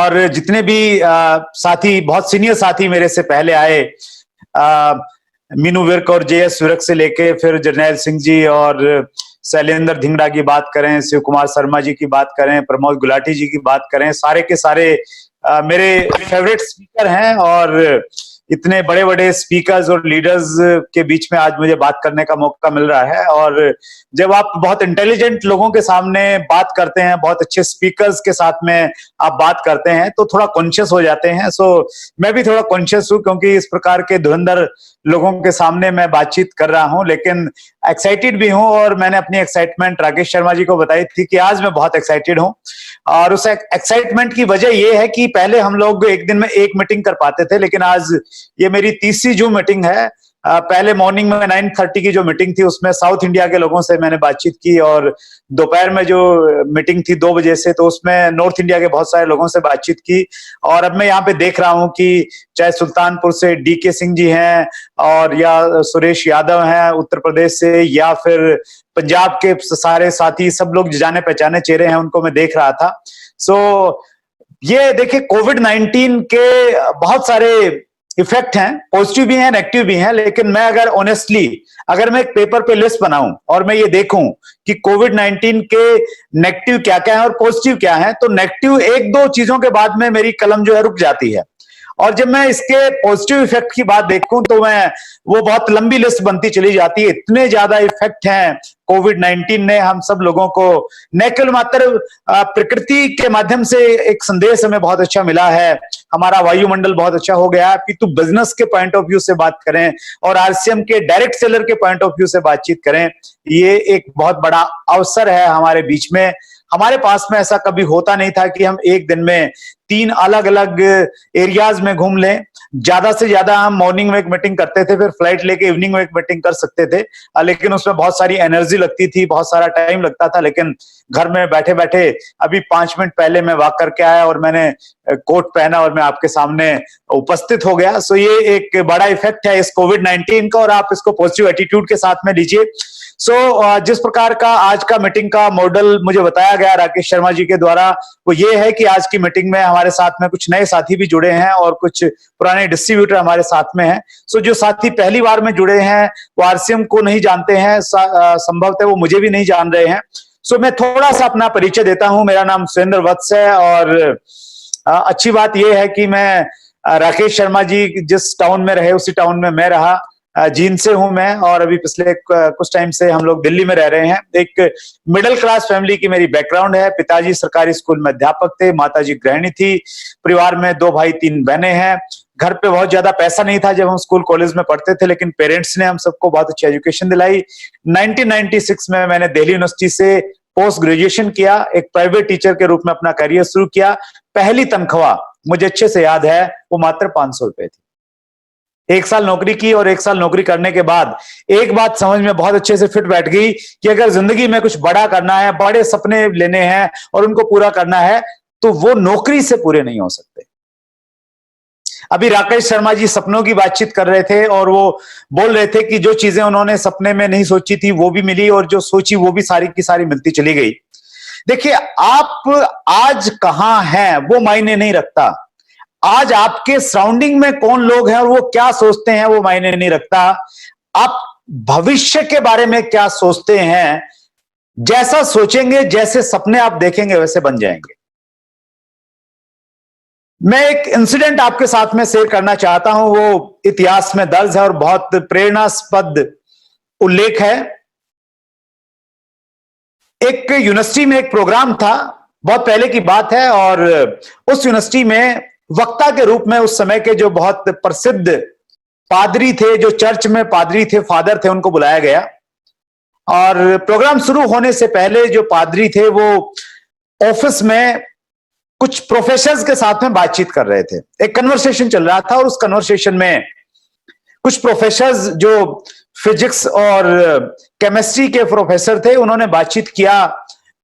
और जितने भी साथी, बहुत सीनियर साथी मेरे से पहले आए, मीनू विर्क और जेएस विर्क से लेके फिर जरनैल सिंह जी और शैलेंद्र धिंगड़ा की बात करें, शिव कुमार शर्मा जी की बात करें, प्रमोद गुलाटी जी की बात करें, सारे के सारे मेरे फेवरेट स्पीकर हैं। और इतने बड़े बड़े स्पीकर्स और लीडर्स के बीच में आज मुझे बात करने का मौका मिल रहा है। और जब आप बहुत इंटेलिजेंट लोगों के सामने बात करते हैं, बहुत अच्छे स्पीकर्स के साथ में आप बात करते हैं, तो थोड़ा कॉन्शियस हो जाते हैं। सो मैं भी थोड़ा कॉन्शियस हूं, क्योंकि इस प्रकार के धुरंधर लोगों के सामने मैं बातचीत कर रहा हूं, लेकिन एक्साइटेड भी हूं। और मैंने अपनी एक्साइटमेंट राकेश शर्मा जी को बताई थी कि आज मैं बहुत एक्साइटेड हूं। और उस एक्साइटमेंट की वजह यह है कि पहले हम लोग एक दिन में एक मीटिंग कर पाते थे, लेकिन आज ये मेरी तीसरी जूम मीटिंग है। पहले मॉर्निंग में 9:30 की जो मीटिंग थी उसमें साउथ इंडिया के लोगों से मैंने बातचीत की, और दोपहर में जो मीटिंग थी 2 बजे से, तो उसमें नॉर्थ इंडिया के बहुत सारे लोगों से बातचीत की। और अब मैं यहाँ पे देख रहा हूं कि चाहे सुल्तानपुर से डीके सिंह जी हैं, और या सुरेश यादव हैं उत्तर प्रदेश से, या फिर पंजाब के सारे साथी, सब लोग जाने पहचाने चेहरे हैं, उनको मैं देख रहा था। सो ये देखिए, कोविड-19 के बहुत सारे इफेक्ट हैं, पॉजिटिव भी हैं, नेगेटिव भी हैं। लेकिन मैं अगर ऑनेस्टली, अगर मैं एक पेपर पे लिस्ट बनाऊं और मैं ये देखूं कि कोविड-19 के नेगेटिव क्या क्या है और पॉजिटिव क्या है, तो नेगेटिव 1-2 चीजों के बाद में मेरी कलम जो है रुक जाती है। और जब मैं इसके पॉजिटिव इफेक्ट की बात देखूं तो मैं वो बहुत लंबी लिस्ट बनती चली जाती है। इतने ज्यादा इफेक्ट हैं कोविड-19 ने हम सब लोगों को। न केवल मात्र प्रकृति के माध्यम से एक संदेश हमें बहुत अच्छा मिला है, हमारा वायुमंडल बहुत अच्छा हो गया है, अपितु बिजनेस के पॉइंट ऑफ व्यू से बात करें और आरसीएम के डायरेक्ट सेलर के पॉइंट ऑफ व्यू से बातचीत करें, ये एक बहुत बड़ा अवसर है हमारे बीच में। हमारे पास में ऐसा कभी होता नहीं था कि हम एक दिन में 3 अलग अलग एरियाज में घूम लें। ज्यादा से ज्यादा हम मॉर्निंग में एक मीटिंग करते थे, फिर फ्लाइट लेके इवनिंग में एक मीटिंग कर सकते थे, लेकिन उसमें बहुत सारी एनर्जी लगती थी, बहुत सारा टाइम लगता था। लेकिन घर में बैठे बैठे अभी 5 मिनट पहले मैं वॉक करके आया और मैंने कोट पहना और मैं आपके सामने उपस्थित हो गया। सो ये एक बड़ा इफेक्ट है इस कोविड-19 का, और आप इसको पॉजिटिव एटीट्यूड के साथ में लीजिए। जिस प्रकार का आज का मीटिंग का मॉडल मुझे बताया गया राकेश शर्मा जी के द्वारा, वो ये है कि आज की मीटिंग में हमारे साथ में कुछ नए साथी भी जुड़े हैं और कुछ पुराने डिस्ट्रीब्यूटर हमारे साथ में हैं। जो साथी पहली बार में जुड़े हैं वो आरसीएम को नहीं जानते हैं, संभवतः वो मुझे भी नहीं जान रहे हैं। मैं थोड़ा सा अपना परिचय देता हूं। मेरा नाम सुरेंद्र वत्स है, और अच्छी बात यह है कि मैं राकेश शर्मा जी जिस टाउन में रहे उसी टाउन में मैं रहा। जींद से हूं मैं, और अभी पिछले कुछ टाइम से हम लोग दिल्ली में रह रहे हैं। एक मिडिल क्लास फैमिली की मेरी बैकग्राउंड है। पिताजी सरकारी स्कूल में अध्यापक थे, माताजी गृहिणी थी, परिवार में 2 भाई 3 बहनें हैं। घर पे बहुत ज्यादा पैसा नहीं था जब हम स्कूल कॉलेज में पढ़ते थे, लेकिन पेरेंट्स ने हम सबको बहुत अच्छी एजुकेशन दिलाई। 1996 में मैंने दिल्ली यूनिवर्सिटी से पोस्ट ग्रेजुएशन किया, एक प्राइवेट टीचर के रूप में अपना करियर शुरू किया। पहली तनख्वाह मुझे अच्छे से याद है, वो मात्र 500 रुपए थी। 1 साल नौकरी की, और 1 साल नौकरी करने के बाद एक बात समझ में बहुत अच्छे से फिट बैठ गई कि अगर जिंदगी में कुछ बड़ा करना है, बड़े सपने लेने हैं और उनको पूरा करना है, तो वो नौकरी से पूरे नहीं हो सकते। अभी राकेश शर्मा जी सपनों की बातचीत कर रहे थे, और वो बोल रहे थे कि जो चीजें उन्होंने सपने में नहीं सोची थी वो भी मिली, और जो सोची वो भी सारी की सारी मिलती चली गई। देखिए, आप आज कहां हैं वो मायने नहीं रखता, आज आपके सराउंडिंग में कौन लोग हैं और वो क्या सोचते हैं वो मायने नहीं रखता। आप भविष्य के बारे में क्या सोचते हैं, जैसा सोचेंगे, जैसे सपने आप देखेंगे, वैसे बन जाएंगे। मैं एक इंसिडेंट आपके साथ में शेयर करना चाहता हूं, वो इतिहास में दर्ज है और बहुत प्रेरणास्पद उल्लेख है। एक यूनिवर्सिटी में एक प्रोग्राम था, बहुत पहले की बात है, और उस यूनिवर्सिटी में वक्ता के रूप में उस समय के जो बहुत प्रसिद्ध पादरी थे, जो चर्च में पादरी थे, फादर थे, उनको बुलाया गया। और प्रोग्राम शुरू होने से पहले जो पादरी थे वो ऑफिस में कुछ प्रोफेसर्स के साथ में बातचीत कर रहे थे। एक कन्वर्सेशन चल रहा था, और उस कन्वर्सेशन में कुछ प्रोफेसर्स जो फिजिक्स और केमिस्ट्री के प्रोफेसर थे, उन्होंने बातचीत किया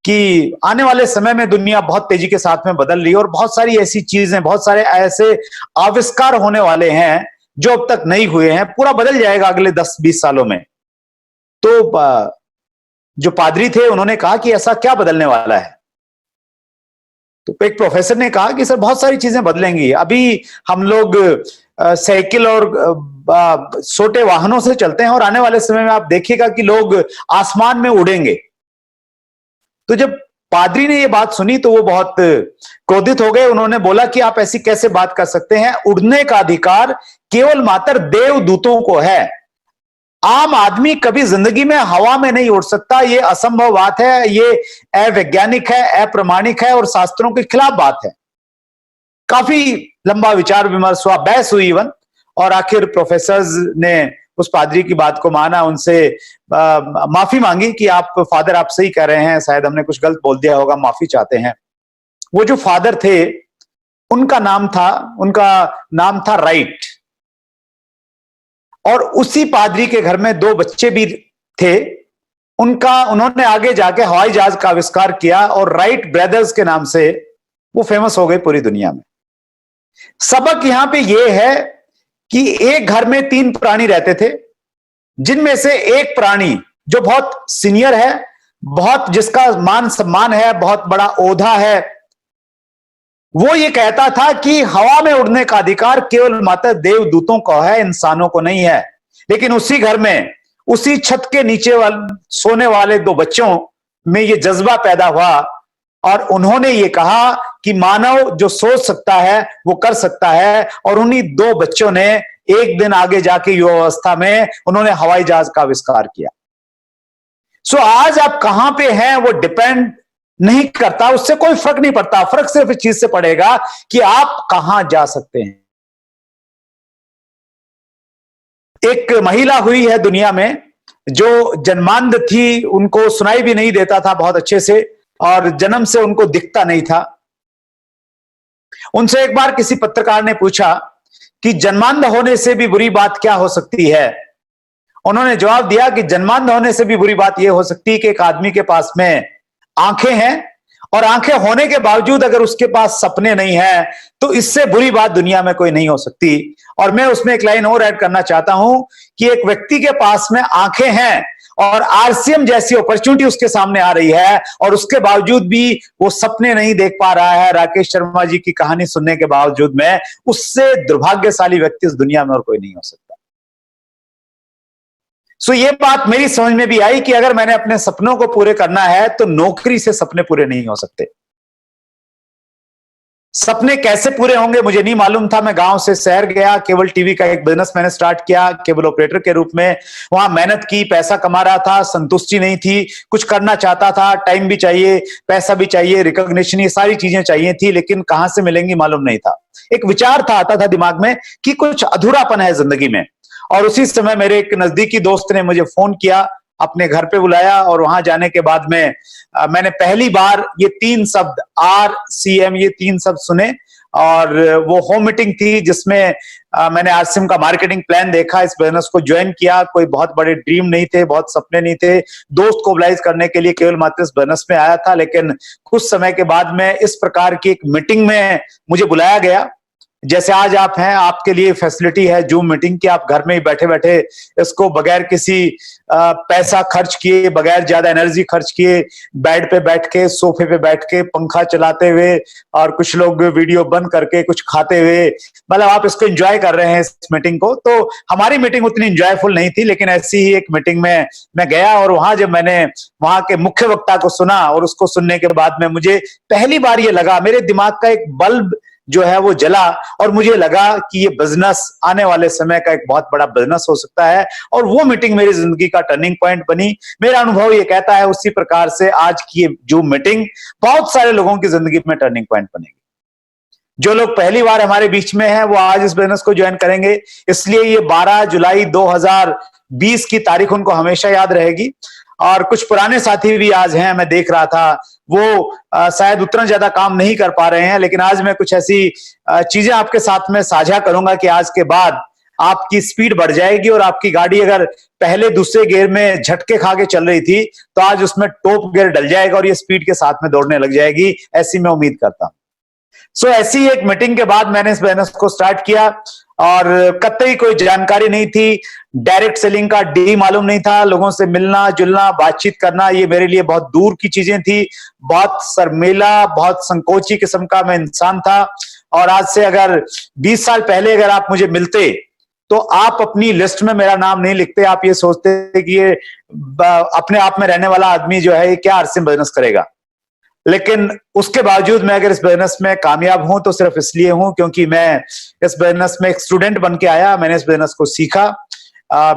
कि आने वाले समय में दुनिया बहुत तेजी के साथ में बदल रही है, और बहुत सारी ऐसी चीजें, बहुत सारे ऐसे आविष्कार होने वाले हैं जो अब तक नहीं हुए हैं, पूरा बदल जाएगा अगले 10-20 सालों में। तो जो पादरी थे उन्होंने कहा कि ऐसा क्या बदलने वाला है। तो एक प्रोफेसर ने कहा कि सर बहुत सारी चीजें बदलेंगी, अभी हम लोग साइकिल और छोटे वाहनों से चलते हैं और आने वाले समय में आप देखिएगा कि लोग आसमान में उड़ेंगे। तो जब पादरी ने ये बात सुनी तो वो बहुत क्रोधित हो गए। उन्होंने बोला कि आप ऐसी कैसे बात कर सकते हैं, उड़ने का अधिकार केवल मात्र देवदूतों को है, आम आदमी कभी जिंदगी में हवा में नहीं उड़ सकता, ये असंभव बात है, ये अवैज्ञानिक है, अप्रमाणिक है और शास्त्रों के खिलाफ बात है। काफी लंबा विचार विमर्श हुआ, बहस हुई इवन, और आखिर प्रोफेसर्स ने उस पादरी की बात को माना, उनसे माफी मांगी कि आप फादर आप सही कह रहे हैं, शायद हमने कुछ गलत बोल दिया होगा, माफी चाहते हैं। वो जो फादर थे उनका नाम था राइट, और उसी पादरी के घर में 2 बच्चे भी थे। उन्होंने आगे जाके हवाई जहाज का आविष्कार किया और राइट ब्रदर्स के नाम से वो फेमस हो गए पूरी दुनिया में। सबक यहां पे ये है कि एक घर में 3 प्राणी रहते थे, जिनमें से एक प्राणी जो बहुत सीनियर है, बहुत जिसका मान सम्मान है, बहुत बड़ा ओहदा है, वो ये कहता था कि हवा में उड़ने का अधिकार केवल मात्र देवदूतों को है, इंसानों को नहीं है। लेकिन उसी घर में, उसी छत के नीचे सोने वाले 2 बच्चों में ये जज्बा पैदा हुआ और उन्होंने ये कहा कि मानव जो सोच सकता है वो कर सकता है, और उन्हीं 2 बच्चों ने एक दिन आगे जाके युवावस्था में उन्होंने हवाई जहाज का आविष्कार किया। सो आज आप कहां पे हैं वो डिपेंड नहीं करता, उससे कोई फर्क नहीं पड़ता, फर्क सिर्फ इस चीज से पड़ेगा कि आप कहां जा सकते हैं। एक महिला हुई है दुनिया में जो जन्मांध थी, उनको सुनाई भी नहीं देता था बहुत अच्छे से और जन्म से उनको दिखता नहीं था। उनसे एक बार किसी पत्रकार ने पूछा कि जन्मांध होने से भी बुरी बात क्या हो सकती है। उन्होंने जवाब दिया कि जन्मांध होने से भी बुरी बात यह हो सकती है कि एक आदमी के पास में आंखें हैं और आंखें होने के बावजूद अगर उसके पास सपने नहीं है तो इससे बुरी बात दुनिया में कोई नहीं हो सकती। और मैं उसमें एक लाइन और ऐड करना चाहता हूं कि एक व्यक्ति के पास में आंखें हैं और आरसीएम जैसी अपॉर्चुनिटी उसके सामने आ रही है और उसके बावजूद भी वो सपने नहीं देख पा रहा है, राकेश शर्मा जी की कहानी सुनने के बावजूद में, उससे दुर्भाग्यशाली व्यक्ति इस दुनिया में और कोई नहीं हो सकता। सो ये बात मेरी समझ में भी आई कि अगर मैंने अपने सपनों को पूरे करना है तो नौकरी से सपने पूरे नहीं हो सकते। सपने कैसे पूरे होंगे मुझे नहीं मालूम था। मैं गांव से शहर गया, केबल टीवी का एक बिजनेस मैंने स्टार्ट किया केबल ऑपरेटर के रूप में। वहां मेहनत की, पैसा कमा रहा था, संतुष्टि नहीं थी, कुछ करना चाहता था, टाइम भी चाहिए, पैसा भी चाहिए, रिकॉग्निशन, ये सारी चीजें चाहिए थी, लेकिन कहां से मिलेंगी मालूम नहीं था। एक विचार था, आता था दिमाग में कि कुछ अधूरापन है जिंदगी में। और उसी समय मेरे एक नजदीकी दोस्त ने मुझे फोन किया, अपने घर पे बुलाया और वहां जाने के बाद में मैंने पहली बार ये 3 शब्द RCM, ये 3 शब्द सुने। और वो होम मीटिंग थी जिसमें मैंने RCM का मार्केटिंग प्लान देखा, इस बिजनेस को ज्वाइन किया। कोई बहुत बड़े ड्रीम नहीं थे, बहुत सपने नहीं थे, दोस्त को मोबिलाइज करने के लिए केवल मात्र इस बिजनेस में आया था। लेकिन कुछ समय के बाद में इस प्रकार की एक मीटिंग में मुझे बुलाया गया, जैसे आज आप हैं, आपके लिए फैसिलिटी है जूम मीटिंग की, आप घर में ही बैठे बैठे इसको बगैर किसी पैसा खर्च किए, बगैर ज्यादा एनर्जी खर्च किए, बेड पे बैठ के, सोफे पे बैठ के, पंखा चलाते हुए और कुछ लोग वीडियो बंद करके कुछ खाते हुए, मतलब आप इसको एंजॉय कर रहे हैं इस मीटिंग को। तो हमारी मीटिंग उतनी एंजॉयफुल नहीं थी, लेकिन ऐसी ही एक मीटिंग में मैं गया और वहां जब मैंने वहां के मुख्य वक्ता को सुना और उसको सुनने के बाद में मुझे पहली बार ये लगा, मेरे दिमाग का एक बल्ब जो है वो जला और मुझे लगा कि ये बिजनेस आने वाले समय का एक बहुत बड़ा बिजनेस हो सकता है। और वो मीटिंग मेरी जिंदगी का टर्निंग पॉइंट बनी। मेरा अनुभव ये कहता है उसी प्रकार से आज की ये जो मीटिंग बहुत सारे लोगों की जिंदगी में टर्निंग पॉइंट बनेगी। जो लोग पहली बार हमारे बीच में हैं वो आज इस बिजनेस को ज्वाइन करेंगे, इसलिए ये 12 जुलाई 2020 की तारीख उनको हमेशा याद रहेगी। और कुछ पुराने साथी भी आज हैं, मैं देख रहा था, वो शायद उतना ज्यादा काम नहीं कर पा रहे हैं, लेकिन आज मैं कुछ ऐसी चीजें आपके साथ में साझा करूंगा कि आज के बाद आपकी स्पीड बढ़ जाएगी और आपकी गाड़ी अगर पहले दूसरे गियर में झटके खा के चल रही थी तो आज उसमें टॉप गियर डल जाएगा और ये स्पीड के साथ में दौड़ने लग जाएगी, ऐसी मैं उम्मीद करता हूं। सो ऐसी ही एक मीटिंग के बाद मैंने इस बिजनेस को स्टार्ट किया और कतई कोई जानकारी नहीं थी, डायरेक्ट सेलिंग का डी मालूम नहीं था, लोगों से मिलना जुलना बातचीत करना ये मेरे लिए बहुत दूर की चीजें थी, बहुत शर्मीला बहुत संकोची किस्म का मैं इंसान था। और आज से अगर 20 साल पहले अगर आप मुझे मिलते तो आप अपनी लिस्ट में मेरा नाम नहीं लिखते, आप ये सोचते कि ये अपने आप में रहने वाला आदमी जो है ये क्या आरसीएम बिजनेस करेगा। लेकिन उसके बावजूद मैं अगर इस बिजनेस में कामयाब हूं तो सिर्फ इसलिए हूं क्योंकि मैं इस बिजनेस में एक स्टूडेंट बन के आया, मैंने इस बिजनेस को सीखा।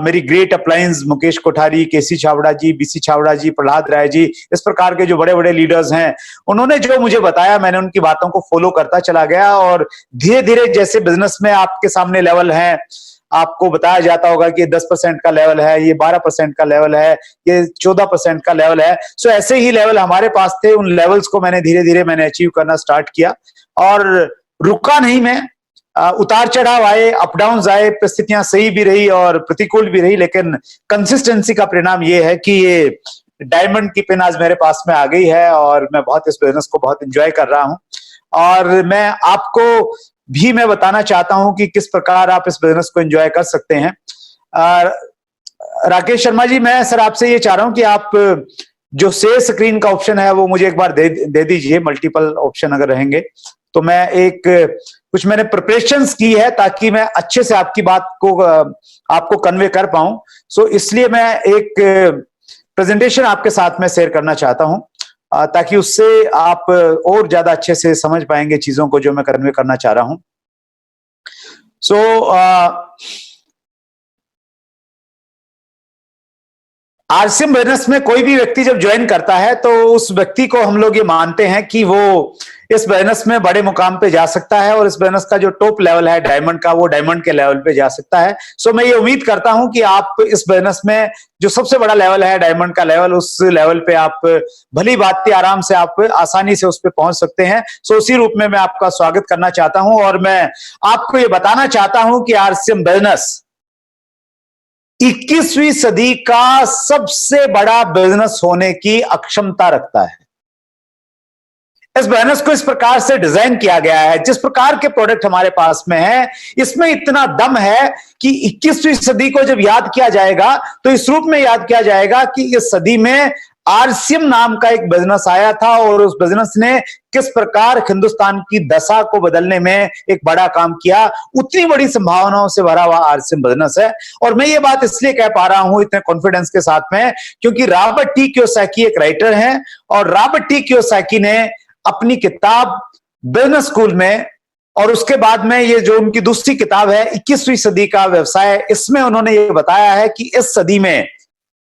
मेरी ग्रेट अपलाइंस मुकेश कोठारी, केसी छाबड़ा जी, बीसी छाबड़ा जी, प्रहलाद राय जी, इस प्रकार के जो बड़े बड़े लीडर्स हैं, उन्होंने जो मुझे बताया मैंने उनकी बातों को फॉलो करता चला गया। और धीरे धीरे जैसे बिजनेस में आपके सामने लेवल है, आपको बताया जाता होगा कि 10% का लेवल है, ये 12% का लेवल है, ये 14% का लेवल है। सो ऐसे ही लेवल हमारे पास थे, उन लेवल्स को मैंने धीरे धीरे अचीव करना स्टार्ट किया और रुका नहीं मैं। उतार चढ़ाव आए, अप डाउन आए, परिस्थितियां सही भी रही और प्रतिकूल भी रही, लेकिन कंसिस्टेंसी का परिणाम ये है कि ये डायमंड की पिन आज मेरे पास में आ गई है और मैं बहुत इस बिजनेस को बहुत एंजॉय कर रहा हूं। और मैं आपको भी मैं बताना चाहता हूं कि किस प्रकार आप इस बिजनेस को एंजॉय कर सकते हैं। राकेश शर्मा जी, मैं सर आपसे ये चाह रहा हूं कि आप जो शेयर स्क्रीन का ऑप्शन है वो मुझे एक बार दे दीजिए। मल्टीपल ऑप्शन अगर रहेंगे तो मैं कुछ मैंने प्रिपरेशंस की है ताकि मैं अच्छे से आपकी बात को आपको कन्वे कर पाऊं। सो इसलिए मैं एक प्रेजेंटेशन आपके साथ में शेयर करना चाहता हूं ताकि उससे आप और ज्यादा अच्छे से समझ पाएंगे चीजों को जो मैं कन्वे करना चाह रहा हूं। सो आरसीएम बिजनेस में कोई भी व्यक्ति जब ज्वाइन करता है तो उस व्यक्ति को हम लोग ये मानते हैं कि वो इस बिजनेस में बड़े मुकाम पे जा सकता है और इस बिजनेस का जो टॉप लेवल है डायमंड का, वो डायमंड के लेवल पे जा सकता है। सो मैं ये उम्मीद करता हूं कि आप इस बिजनेस में जो सबसे बड़ा लेवल है डायमंड का लेवल, उस लेवल पे आप भली बात आराम से आप आसानी से उस पे पहुंच सकते हैं। सो उसी रूप में मैं आपका स्वागत करना चाहता हूं और मैं आपको ये बताना चाहता हूं कि आरसीएम बिजनेस 21वीं सदी का सबसे बड़ा बिजनेस होने की अक्षमता रखता है। इस बिजनेस को इस प्रकार से डिजाइन किया गया है, जिस प्रकार के प्रोडक्ट हमारे पास में है, इसमें इतना दम है कि 21वीं सदी को जब याद किया जाएगा तो इस रूप में याद किया जाएगा कि इस सदी में आरसीएम नाम का एक बिजनेस आया था और उस बिजनेस ने किस प्रकार हिंदुस्तान की दशा को बदलने में एक बड़ा काम किया। उतनी बड़ी संभावनाओं से भरा हुआ आरसीएम बिजनेस है। और मैं ये बात इसलिए कह पा रहा हूं इतने कॉन्फिडेंस के साथ में क्योंकि रॉबर्ट टी कियोसाकी एक राइटर हैं और रॉबर्ट टी कियोसाकी ने अपनी किताब बिजनेस स्कूल में और उसके बाद में ये जो उनकी दूसरी किताब है 21वीं सदी का व्यवसाय, इसमें उन्होंने ये बताया है कि इस सदी में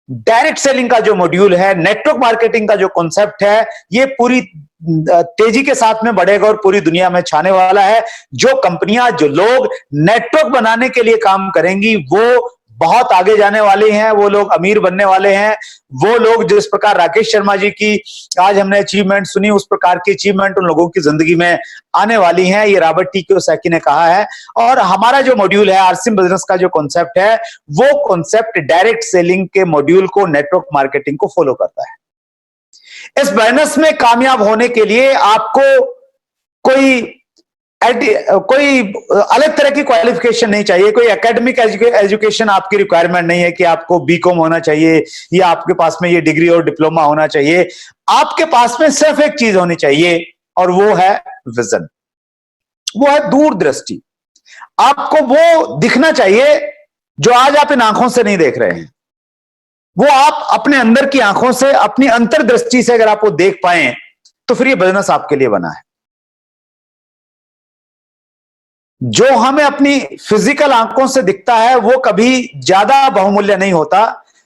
डायरेक्ट सेलिंग का जो मॉड्यूल है, नेटवर्क मार्केटिंग का जो कॉन्सेप्ट है, ये पूरी तेजी के साथ में बढ़ेगा और पूरी दुनिया में छाने वाला है। जो कंपनियां, जो लोग नेटवर्क बनाने के लिए काम करेंगी वो बहुत आगे जाने वाले हैं, वो लोग अमीर बनने वाले हैं। वो लोग जिस प्रकार राकेश शर्मा जी की आज हमने अचीवमेंट सुनी, उस प्रकार की अचीवमेंट उन लोगों की जिंदगी में आने वाली हैं, ये रॉबर्ट टी कियोसाकी ने कहा है। और हमारा जो मॉड्यूल है आरसीएम बिजनेस का जो कॉन्सेप्ट है, वो कॉन्सेप्ट डायरेक्ट सेलिंग के मॉड्यूल को, नेटवर्क मार्केटिंग को फॉलो करता है। इस बिजनेस में कामयाब होने के लिए आपको कोई अलग तरह की क्वालिफिकेशन नहीं चाहिए, कोई एकेडमिक एजुकेशन आपकी रिक्वायरमेंट नहीं है कि आपको बीकॉम होना चाहिए या आपके पास में ये डिग्री और डिप्लोमा होना चाहिए। आपके पास में सिर्फ एक चीज होनी चाहिए और वो है विजन, वो है दूरदृष्टि। आपको वो दिखना चाहिए जो आज आप इन आंखों से नहीं देख रहे हैं। वो आप अपने अंदर की आंखों से, अपनी अंतर्दृष्टि से अगर आप वो देख पाए तो फिर ये बिजनेस आपके लिए बना है। जो हमें अपनी फिजिकल आंखों से दिखता है वो कभी ज्यादा बहुमूल्य नहीं होता।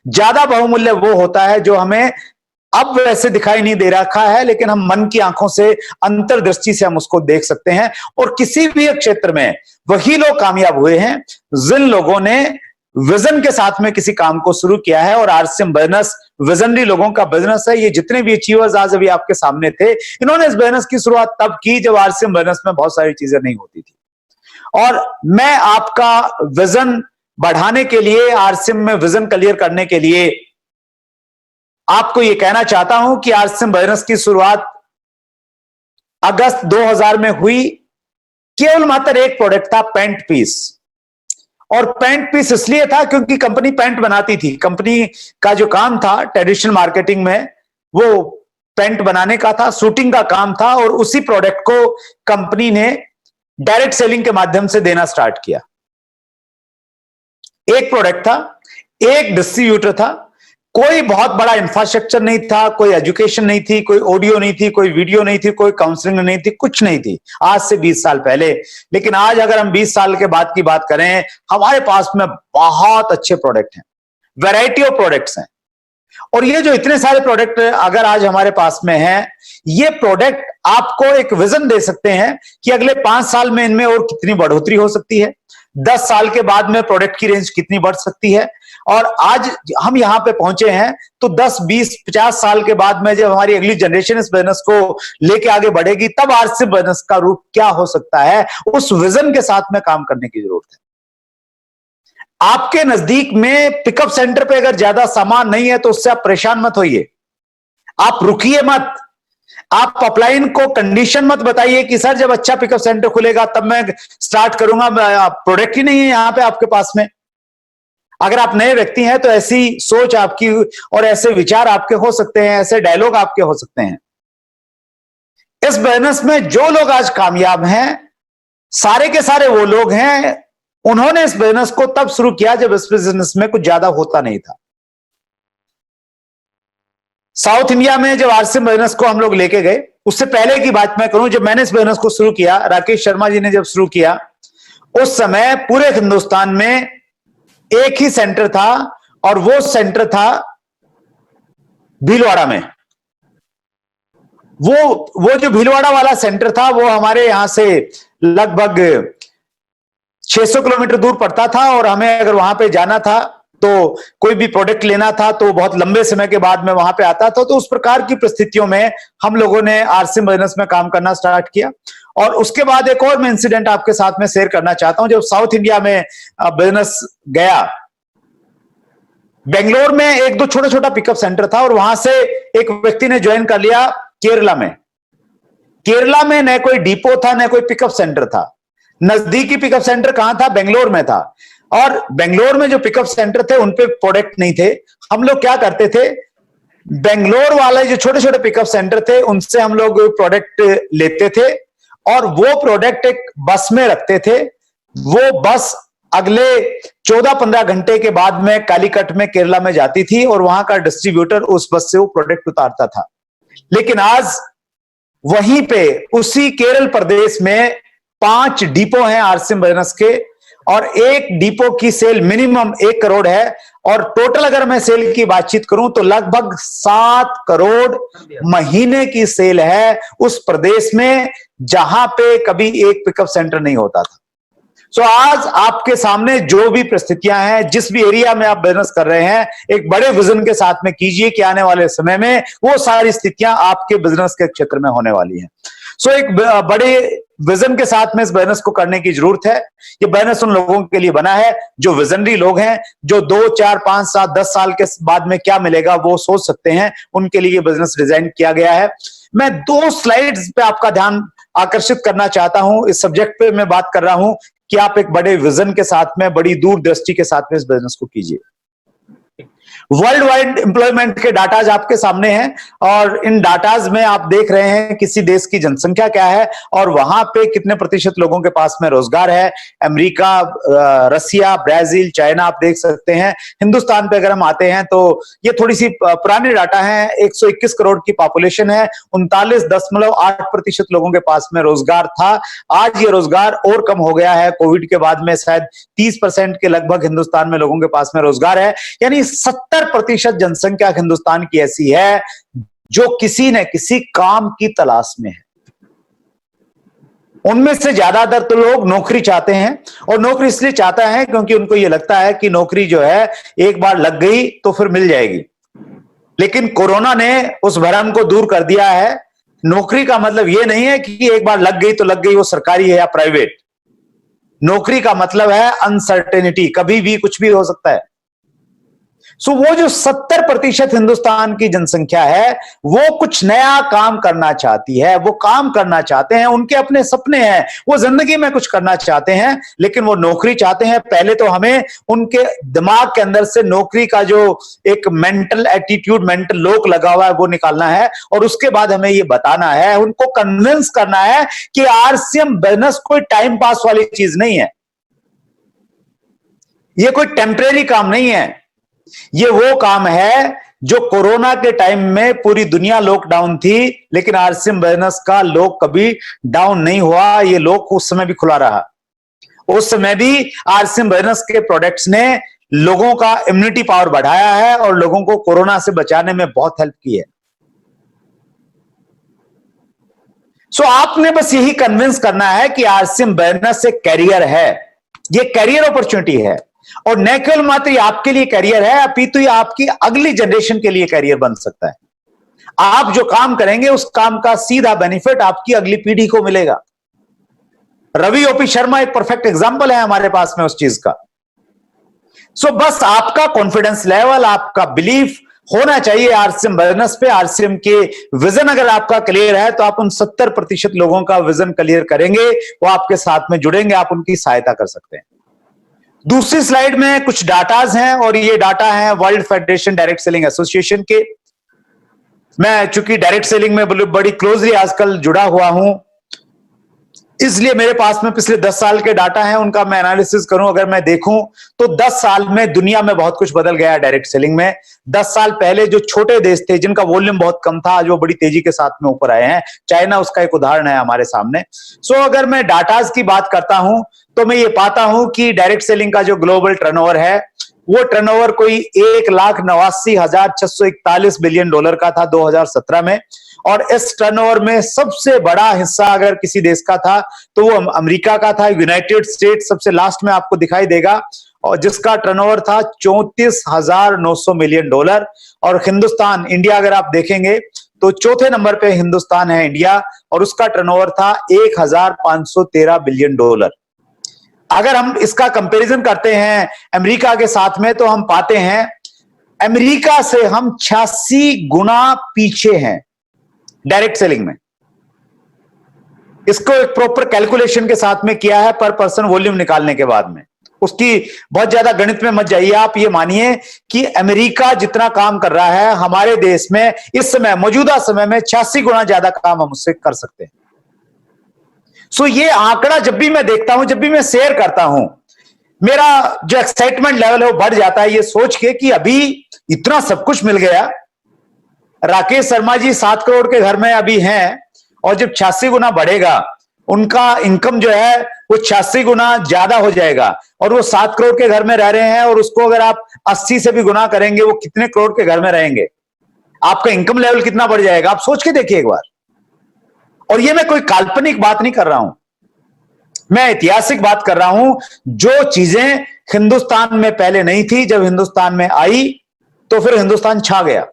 ज्यादा बहुमूल्य वो होता है जो हमें अब वैसे दिखाई नहीं दे रखा है, लेकिन हम मन की आंखों से, अंतर्दृष्टि से हम उसको देख सकते हैं। और किसी भी क्षेत्र में वही लोग कामयाब हुए हैं जिन लोगों ने विजन के साथ में किसी काम को शुरू किया है। और आरसीएम बिजनेस विजनरी लोगों का बिजनेस है। ये जितने भी अचीवर्स आज अभी आपके सामने थे, इन्होंने इस बिजनेस की शुरुआत तब की जब आरसीएम बिजनेस में बहुत सारी चीजें नहीं होती थी। और मैं आपका विजन बढ़ाने के लिए, आरसीएम में विजन क्लियर करने के लिए आपको यह कहना चाहता हूं कि आरसीएम बिजनेस की शुरुआत अगस्त 2000 में हुई केवल मात्र एक प्रोडक्ट था, पैंट पीस। और पैंट पीस इसलिए था क्योंकि कंपनी पैंट बनाती थी। कंपनी का जो काम था ट्रेडिशनल मार्केटिंग में, वो पैंट बनाने का था, शूटिंग का काम था, और उसी प्रोडक्ट को कंपनी ने डायरेक्ट सेलिंग के माध्यम से देना स्टार्ट किया। एक प्रोडक्ट था, एक डिस्ट्रीब्यूटर था, कोई बहुत बड़ा इंफ्रास्ट्रक्चर नहीं था, कोई एजुकेशन नहीं थी, कोई ऑडियो नहीं थी, कोई वीडियो नहीं थी, कोई काउंसलिंग नहीं थी, कुछ नहीं थी आज से 20 साल पहले। लेकिन आज अगर हम 20 साल के बाद की बात करें, हमारे पास में बहुत अच्छे प्रोडक्ट हैं, वैरायटी ऑफ प्रोडक्ट्स हैं। और ये जो इतने सारे प्रोडक्ट अगर आज हमारे पास में हैं, ये प्रोडक्ट आपको एक विजन दे सकते हैं कि अगले 5 साल में इनमें और कितनी बढ़ोतरी हो सकती है, 10 साल के बाद में प्रोडक्ट की रेंज कितनी बढ़ सकती है। और आज हम यहां पे पहुंचे हैं, तो 10, 20, 50 साल के बाद में जब हमारी अगली जनरेशन इस बिजनेस को लेके आगे बढ़ेगी, तब आरसी बिजनेस का रूप क्या हो सकता है, उस विजन के साथ में काम करने की जरूरत है। आपके नजदीक में पिकअप सेंटर पे अगर ज्यादा सामान नहीं है तो उससे आप परेशान मत होइए, आप रुकिए मत। आप अपलाइन को कंडीशन मत बताइए कि सर जब अच्छा पिकअप सेंटर खुलेगा तब मैं स्टार्ट करूंगा, प्रोडक्ट ही नहीं है यहां पे आपके पास में। अगर आप नए व्यक्ति हैं तो ऐसी सोच आपकी और ऐसे विचार आपके हो सकते हैं, ऐसे डायलॉग आपके हो सकते हैं। इस बिजनेस में जो लोग आज कामयाब हैं, सारे के सारे वो लोग हैं, उन्होंने इस बिजनेस को तब शुरू किया जब इस बिजनेस में कुछ ज्यादा होता नहीं था। साउथ इंडिया में जब आरसी बिजनेस को हम लोग लेके गए, उससे पहले की बात मैं करूं, जब मैंने इस बिजनेस को शुरू किया, राकेश शर्मा जी ने जब शुरू किया, उस समय पूरे हिंदुस्तान में एक ही सेंटर था, और वो सेंटर था भीलवाड़ा में। वो जो भीलवाड़ा वाला सेंटर था, वो हमारे यहां से लगभग 600 किलोमीटर दूर पड़ता था, और हमें अगर वहां पे जाना था तो कोई भी प्रोडक्ट लेना था तो बहुत लंबे समय के बाद में वहां पे आता था। तो उस प्रकार की परिस्थितियों में हम लोगों ने आरसी बिजनेस में काम करना स्टार्ट किया। और उसके बाद एक और मैं इंसिडेंट आपके साथ में शेयर करना चाहता हूं। जब साउथ इंडिया में बिजनेस गया, बेंगलोर में एक दो छोटा छोटा पिकअप सेंटर था, और वहां से एक व्यक्ति ने ज्वाइन कर लिया केरला में। केरला में न कोई डिपो था, न कोई पिकअप सेंटर था। नजदीकी पिकअप सेंटर कहां था? बेंगलोर में था। और बेंगलोर में जो पिकअप सेंटर थे उन पे प्रोडक्ट नहीं थे। हम लोग क्या करते थे, बेंगलोर वाले जो छोटे छोटे पिकअप सेंटर थे उनसे हम लोग प्रोडक्ट लेते थे, और वो प्रोडक्ट एक बस में रखते थे। वो बस अगले 14-15 घंटे के बाद में कालीकट में केरला में जाती थी, और वहां का डिस्ट्रीब्यूटर उस बस से वो प्रोडक्ट उतारता था। लेकिन आज वहीं पे उसी केरल प्रदेश में 5 डिपो हैं आरसी बिजनेस के, और एक डिपो की सेल मिनिमम 1 करोड़ है, और टोटल अगर मैं सेल की बातचीत करूं तो लगभग 7 करोड़ महीने की सेल है उस प्रदेश में, जहां पे कभी एक पिकअप सेंटर नहीं होता था। सो आज आपके सामने जो भी परिस्थितियां हैं, जिस भी एरिया में आप बिजनेस कर रहे हैं, एक बड़े विजन के साथ में कीजिए कि आने वाले समय में वो सारी स्थितियां आपके बिजनेस के क्षेत्र में होने वाली हैं। सो एक बड़े विजन के साथ में इस बिजनेस को करने की जरूरत है। ये बिजनेस उन लोगों के लिए बना है जो विजनरी लोग हैं, जो 2, 4, 5, 7, 10 साल के बाद में क्या मिलेगा वो सोच सकते हैं। उनके लिए ये बिजनेस डिजाइन किया गया है। मैं 2 स्लाइड्स पे आपका ध्यान आकर्षित करना चाहता हूं। इस सब्जेक्ट पे मैं बात कर रहा हूं कि आप एक बड़े विजन के साथ में, बड़ी दूरदृष्टि के साथ में इस बिजनेस को कीजिए। वर्ल्ड वाइड एम्प्लॉयमेंट के डाटाज आपके सामने हैं, और इन डाटाज में आप देख रहे हैं किसी देश की जनसंख्या क्या है और वहां पे कितने प्रतिशत लोगों के पास में रोजगार है। अमेरिका, रसिया, ब्राजील, चाइना आप देख सकते हैं। हिंदुस्तान पे अगर हम आते हैं तो ये थोड़ी सी पुराने डाटा है। 121 करोड़ की पॉपुलेशन है, 39.8% लोगों के पास में रोजगार था। आज ये रोजगार और कम हो गया है, कोविड के बाद में शायद 30% के लगभग हिंदुस्तान में लोगों के पास में रोजगार है। यानी 70% जनसंख्या हिंदुस्तान की ऐसी है जो किसी न किसी काम की तलाश में है। उनमें से ज्यादातर तो लोग नौकरी चाहते हैं, और नौकरी इसलिए चाहता है क्योंकि उनको यह लगता है कि नौकरी जो है एक बार लग गई तो फिर मिल जाएगी। लेकिन कोरोना ने उस भ्रम को दूर कर दिया है। नौकरी का मतलब यह नहीं है कि एक बार लग गई तो लग गई, वो सरकारी है या प्राइवेट। नौकरी का मतलब है अनसर्टेनिटी, कभी भी कुछ भी हो सकता है। सो वो जो 70% हिंदुस्तान की जनसंख्या है, वो कुछ नया काम करना चाहती है, वो काम करना चाहते हैं, उनके अपने सपने हैं, वो जिंदगी में कुछ करना चाहते हैं, लेकिन वो नौकरी चाहते हैं। पहले तो हमें उनके दिमाग के अंदर से नौकरी का जो एक मेंटल एटीट्यूड, मेंटल लोक लगा हुआ है, वो निकालना है, और उसके बाद हमें ये बताना है, उनको कन्विंस करना है कि आरसीएम बिजनेस कोई टाइम पास वाली चीज नहीं है, ये कोई टेम्परेरी काम नहीं है, ये वो काम है जो कोरोना के टाइम में पूरी दुनिया लॉकडाउन थी, लेकिन आरसीएम बिजनेस का लॉक कभी डाउन नहीं हुआ, ये लॉक उस समय भी खुला रहा। उस समय भी आरसीएम बिजनेस के प्रोडक्ट्स ने लोगों का इम्यूनिटी पावर बढ़ाया है और लोगों को कोरोना से बचाने में बहुत हेल्प की है। सो आपने बस यही कन्विंस करना है कि आरसीएम बिजनेस एक कैरियर है, ये कैरियर अपॉर्चुनिटी है, और न केवल मात्र आपके लिए कैरियर है, अपितु ये आपकी अगली जनरेशन के लिए कैरियर बन सकता है। आप जो काम करेंगे उस काम का सीधा बेनिफिट आपकी अगली पीढ़ी को मिलेगा। रवि ओपी शर्मा एक परफेक्ट एग्जांपल है हमारे पास में उस चीज का। सो बस आपका कॉन्फिडेंस लेवल, आपका बिलीफ होना चाहिए आरसीएम बिजनेस पे। आरसीएम के विजन अगर आपका क्लियर है तो आप उन 70% लोगों का विजन क्लियर करेंगे, वो आपके साथ में जुड़ेंगे, आप उनकी सहायता कर सकते हैं। दूसरी स्लाइड में कुछ डाटाज हैं, और ये डाटा है world federation direct selling association के। मैं चूंकि डायरेक्ट सेलिंग में बड़ी क्लोजली आजकल जुड़ा हुआ हूं, इसलिए मेरे पास में पिछले 10 साल के डाटा हैं, उनका मैं एनालिसिस करूं, अगर मैं देखूं तो 10 साल में दुनिया में बहुत कुछ बदल गया है डायरेक्ट सेलिंग में। 10 साल पहले जो छोटे देश थे, जिनका वॉल्यूम बहुत कम था, आज वो बड़ी तेजी के साथ में ऊपर आए हैं। चाइना उसका एक उदाहरण है हमारे सामने। सो अगर मैं डाटाज की बात करता हूं तो मैं ये पाता हूं कि डायरेक्ट सेलिंग का जो ग्लोबल टर्नओवर है, वो टर्नओवर कोई 1,89,641 बिलियन डॉलर का था 2017 में, और इस टर्नओवर में सबसे बड़ा हिस्सा अगर किसी देश का था तो वो अमेरिका का था। यूनाइटेड स्टेट्स सबसे लास्ट में आपको दिखाई देगा, और जिसका टर्नओवर था 34,900 मिलियन डॉलर। और हिंदुस्तान, इंडिया अगर आप देखेंगे तो चौथे नंबर पे हिंदुस्तान है, इंडिया, और उसका टर्नओवर था 1,513 बिलियन डॉलर। अगर हम इसका कंपैरिजन करते हैं अमेरिका के साथ में, तो हम पाते हैं अमेरिका से हम 86 गुना पीछे हैं डायरेक्ट सेलिंग में। इसको एक प्रॉपर कैलकुलेशन के साथ में किया है पर पर्सन वॉल्यूम निकालने के बाद में। उसकी बहुत ज्यादा गणित में मत जाइए आप, ये मानिए कि अमेरिका जितना काम कर रहा है हमारे देश में इस समय, मौजूदा समय में 86 गुना ज्यादा काम हम उससे कर सकते हैं। सो ये आंकड़ा जब भी मैं देखता हूं, जब भी मैं शेयर करता हूं, मेरा जो एक्साइटमेंट लेवल है वो बढ़ जाता है, ये सोच के कि अभी इतना सब कुछ मिल गया। राकेश शर्मा जी 7 करोड़ के घर में अभी हैं, और जब 86 गुना बढ़ेगा उनका इनकम जो है वो 86 गुना ज्यादा हो जाएगा, और वो 7 करोड़ के घर में रह रहे हैं, और उसको अगर आप 80 से भी गुना करेंगे, वो कितने करोड़ के घर में रहेंगे, आपका इनकम लेवल कितना बढ़ जाएगा, आप सोच के देखिए एक बार। और ये मैं कोई काल्पनिक बात नहीं कर रहा हूं, मैं ऐतिहासिक बात कर रहा हूं। जो चीजें हिंदुस्तान में पहले नहीं थी, जब हिंदुस्तान में आई तो फिर हिंदुस्तान छा गया।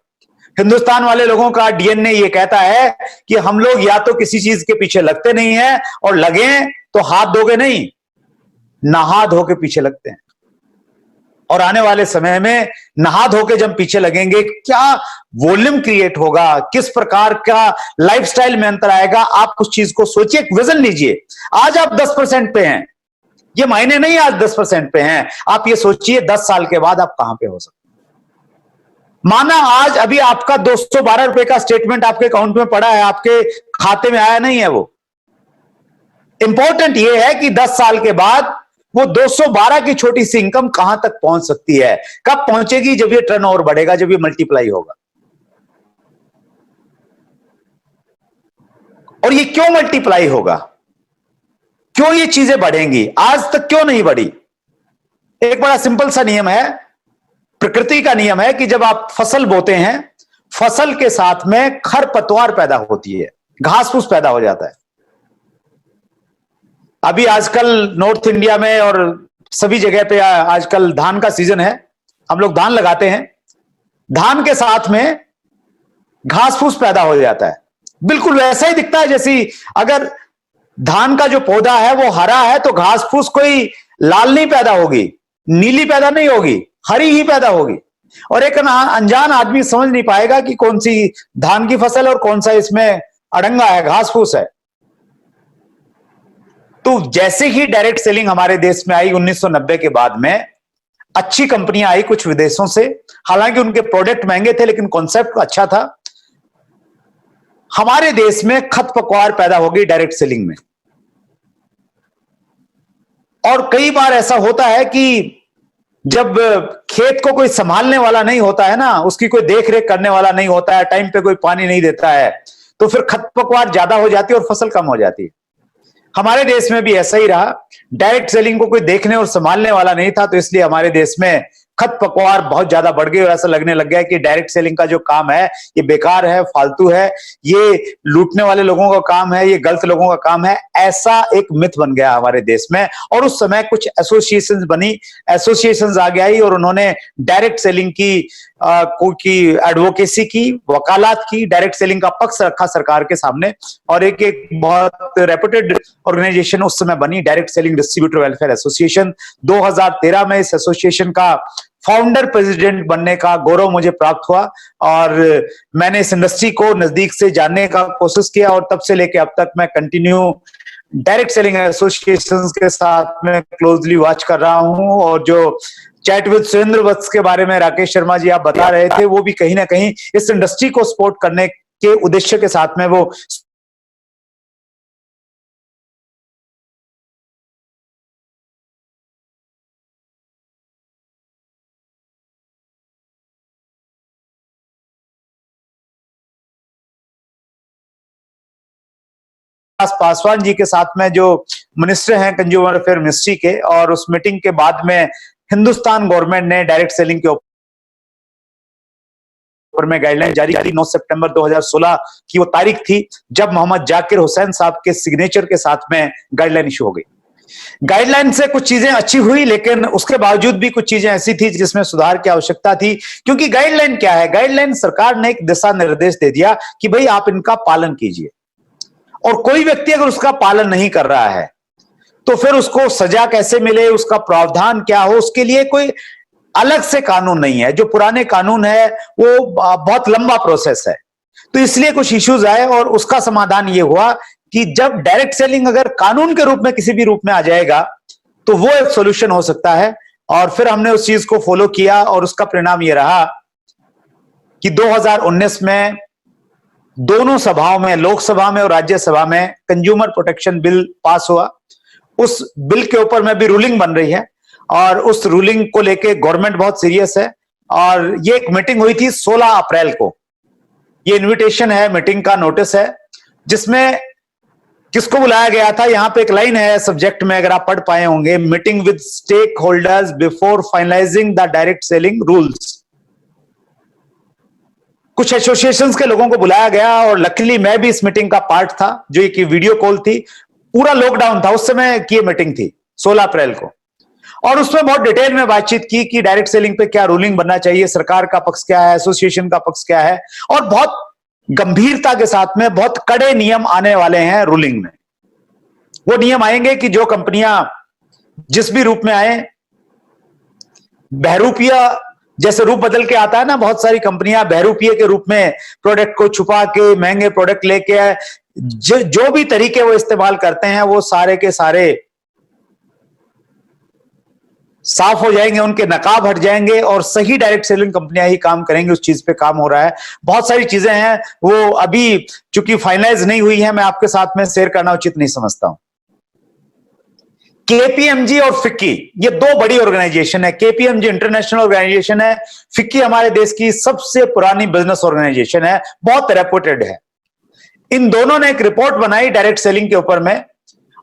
हिंदुस्तान वाले लोगों का डीएनए ये कहता है कि हम लोग या तो किसी चीज के पीछे लगते नहीं है, और लगे तो हाथ धोके नहीं, नहा धो के पीछे लगते हैं। और आने वाले समय में नहा धो के जब पीछे लगेंगे, क्या वॉल्यूम क्रिएट होगा, किस प्रकार का लाइफस्टाइल में अंतर आएगा, आप उस चीज को सोचिए, एक विजन लीजिए। आज आप 10% पे हैं, ये मायने नहीं आज 10% पे हैं, आप ये सोचिए 10 साल के बाद आप कहां पे हो सकते हैं। माना आज अभी आपका 212 रुपए का स्टेटमेंट आपके अकाउंट में पड़ा है, आपके खाते में आया नहीं है, वो इंपॉर्टेंट ये है कि 10 साल के बाद वो 212 की छोटी सी इनकम कहां तक पहुंच सकती है, कब पहुंचेगी, जब ये टर्नओवर बढ़ेगा, जब ये मल्टीप्लाई होगा। और ये क्यों मल्टीप्लाई होगा, क्यों ये चीजें बढ़ेंगी, आज तक क्यों नहीं बढ़ी? एक बड़ा सिंपल सा नियम है, प्रकृति का नियम है कि जब आप फसल बोते हैं, फसल के साथ में खरपतवार पैदा होती है, घास फूस पैदा हो जाता है। अभी आजकल नॉर्थ इंडिया में और सभी जगह पे आजकल धान का सीजन है, हम लोग धान लगाते हैं, धान के साथ में घास फूस पैदा हो जाता है। बिल्कुल वैसा ही दिखता है जैसी, अगर धान का जो पौधा है वो हरा है तो घास फूस कोई लाल नहीं पैदा होगी, नीली पैदा नहीं होगी, हरी ही पैदा होगी। और एक अनजान आदमी समझ नहीं पाएगा कि कौन सी धान की फसल और कौन सा इसमें अड़ंगा है, घास फूस है। तो जैसे ही डायरेक्ट सेलिंग हमारे देश में आई 1990 के बाद में, अच्छी कंपनियां आई कुछ विदेशों से, हालांकि उनके प्रोडक्ट महंगे थे लेकिन कॉन्सेप्ट अच्छा था। हमारे देश में खतपकवार पैदा हो गई डायरेक्ट सेलिंग में। और कई बार ऐसा होता है कि जब खेत को कोई संभालने वाला नहीं होता है ना, उसकी कोई देख रेख करने वाला नहीं होता है, टाइम पे कोई पानी नहीं देता है, तो फिर खतपकवार ज्यादा हो जाती है और फसल कम हो जाती है। हमारे देश में भी ऐसा ही रहा, डायरेक्ट सेलिंग को कोई देखने और संभालने वाला नहीं था, तो इसलिए हमारे देश में खतपकवार बहुत ज्यादा बढ़ गई और ऐसा लगने लग गया कि डायरेक्ट सेलिंग का जो काम है ये बेकार है, फालतू है, ये लूटने वाले लोगों का काम है, ये गलत लोगों का काम है। ऐसा एक मिथ बन गया हमारे देश में। और उस समय कुछ एसोसिएशंस बनी, एसोसिएशंस आ गई और उन्होंने डायरेक्ट सेलिंग की एडवोकेसी की, वकालत की, डायरेक्ट सेलिंग का पक्ष रखा सरकार के सामने। और एक बहुत रेपुटेड ऑर्गेनाइजेशन उस समय बनी, direct selling distributor welfare association. 2013 में इस एसोसिएशन का फाउंडर प्रेसिडेंट बनने का गौरव मुझे प्राप्त हुआ और मैंने इस इंडस्ट्री को नजदीक से जानने का कोशिश किया और तब से लेकर अब तक मैं कंटिन्यू डायरेक्ट सेलिंग एसोसिएशंस के साथ में क्लोजली वॉच कर रहा हूं। और जो चैट विद सुरेंद्र वत्स के बारे में राकेश शर्मा जी आप बता रहे थे, वो भी कहीं ना कहीं इस इंडस्ट्री को सपोर्ट करने के उद्देश्य के साथ में वो पासवान जी के साथ में जो मिनिस्टर हैं कंज्यूमर अफेयर मिनिस्ट्री के, और उस मीटिंग के बाद में हिंदुस्तान गवर्नमेंट ने डायरेक्ट सेलिंग के ऊपर में गाइडलाइन जारी की। 9 सितंबर 2016 की वो तारीख थी जब मोहम्मद जाकिर हुसैन साहब के सिग्नेचर के साथ में गाइडलाइन इशू हो गई। गाइडलाइन से कुछ चीजें अच्छी हुई, लेकिन उसके बावजूद भी कुछ चीजें ऐसी थी जिसमें सुधार की आवश्यकता थी। क्योंकि गाइडलाइन क्या है, गाइडलाइन सरकार ने एक दिशा निर्देश दे दिया कि भाई आप इनका पालन कीजिए, और कोई व्यक्ति अगर उसका पालन नहीं कर रहा है तो फिर उसको सजा कैसे मिले, उसका प्रावधान क्या हो, उसके लिए कोई अलग से कानून नहीं है। जो पुराने कानून है वो बहुत लंबा प्रोसेस है। तो इसलिए कुछ इश्यूज आए और उसका समाधान ये हुआ कि जब डायरेक्ट सेलिंग अगर कानून के रूप में किसी भी रूप में आ जाएगा तो वो एक सॉल्यूशन हो सकता है। और फिर हमने उस चीज को फॉलो किया और उसका परिणाम ये रहा कि 2019 में दोनों सभाओं में, लोकसभा में और राज्यसभा में, कंज्यूमर प्रोटेक्शन बिल पास हुआ। उस बिल के ऊपर में भी रूलिंग बन रही है और उस रूलिंग को लेके गवर्नमेंट बहुत सीरियस है। और ये एक मीटिंग हुई थी 16 अप्रैल को, ये इनविटेशन है, मीटिंग का नोटिस है, जिसमें किसको बुलाया गया था, यहां पे एक लाइन है सब्जेक्ट में, अगर आप पढ़ पाए होंगे, meeting with stakeholders before finalising the direct selling rules. कुछ एसोसिएशंस के लोगों को बुलाया गया और लकीली मैं भी इस मीटिंग का पार्ट था, जो एक वीडियो कॉल थी। पूरा लॉकडाउन था उस समय की मीटिंग थी 16 अप्रैल को, और उसमें बहुत डिटेल में बातचीत की कि डायरेक्ट सेलिंग पे क्या रूलिंग बनना चाहिए, सरकार का पक्ष क्या है, एसोसिएशन का पक्ष क्या है, और बहुत गंभीरता के साथ में बहुत कड़े नियम आने वाले हैं रूलिंग में। वो नियम आएंगे कि जो कंपनियां जिस भी रूप में आए, बहरूपिया जैसे रूप बदल के आता है ना, बहुत सारी कंपनियां बहरूपिये के रूप में प्रोडक्ट को छुपा के महंगे प्रोडक्ट लेके आए, जो भी तरीके वो इस्तेमाल करते हैं वो सारे के सारे साफ हो जाएंगे, उनके नकाब हट जाएंगे और सही डायरेक्ट सेलिंग कंपनियां ही काम करेंगी। उस चीज पे काम हो रहा है, बहुत सारी चीजें हैं, वो अभी चूंकि फाइनलाइज नहीं हुई है, मैं आपके साथ में शेयर करना उचित नहीं समझता हूं। केपीएमजी और फिक्की, ये दो बड़ी ऑर्गेनाइजेशन है। केपीएमजी इंटरनेशनल ऑर्गेनाइजेशन है, फिक्की हमारे देश की सबसे पुरानी बिजनेस ऑर्गेनाइजेशन है, बहुत रेपुटेड है। इन दोनों ने एक रिपोर्ट बनाई डायरेक्ट सेलिंग के ऊपर में,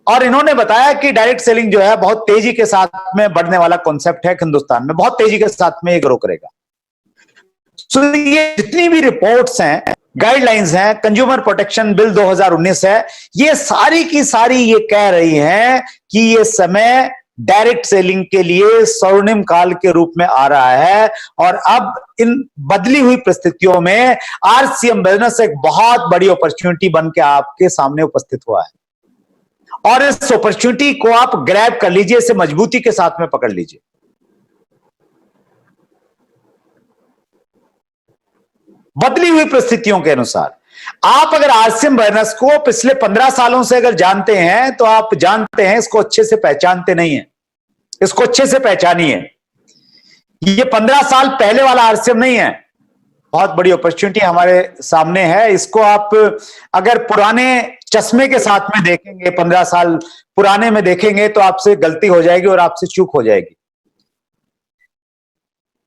और इन्होंने बताया कि डायरेक्ट सेलिंग जो है बहुत तेजी के साथ में बढ़ने वाला कॉन्सेप्ट है हिंदुस्तान में, बहुत तेजी के साथ में ये ग्रो करेगा। सो ये जितनी भी रिपोर्ट्स हैं, गाइडलाइंस हैं, कंज्यूमर प्रोटेक्शन बिल 2019 है, ये सारी की सारी ये कह रही हैं कि ये समय डायरेक्ट सेलिंग के लिए स्वर्णिम काल के रूप में आ रहा है। और अब इन बदली हुई परिस्थितियों में आरसीएम बिजनेस एक बहुत बड़ी अपॉर्चुनिटी बन के आपके सामने उपस्थित हुआ है, और इस अपॉर्चुनिटी को आप ग्रैब कर लीजिए, इसे मजबूती के साथ में पकड़ लीजिए। बदली हुई परिस्थितियों के अनुसार। आप अगर आरसीएम बर्नस को पिछले 15 सालों से अगर जानते हैं तो आप जानते हैं इसको अच्छे से पहचानते नहीं है, इसको अच्छे से पहचानिए। ये 15 साल पहले वाला आरसीएम नहीं है। बहुत बड़ी अपॉर्चुनिटी हमारे सामने है। इसको आप अगर पुराने चश्मे के साथ में देखेंगे, 15 साल पुराने में देखेंगे तो आपसे गलती हो जाएगी और आपसे चूक हो जाएगी।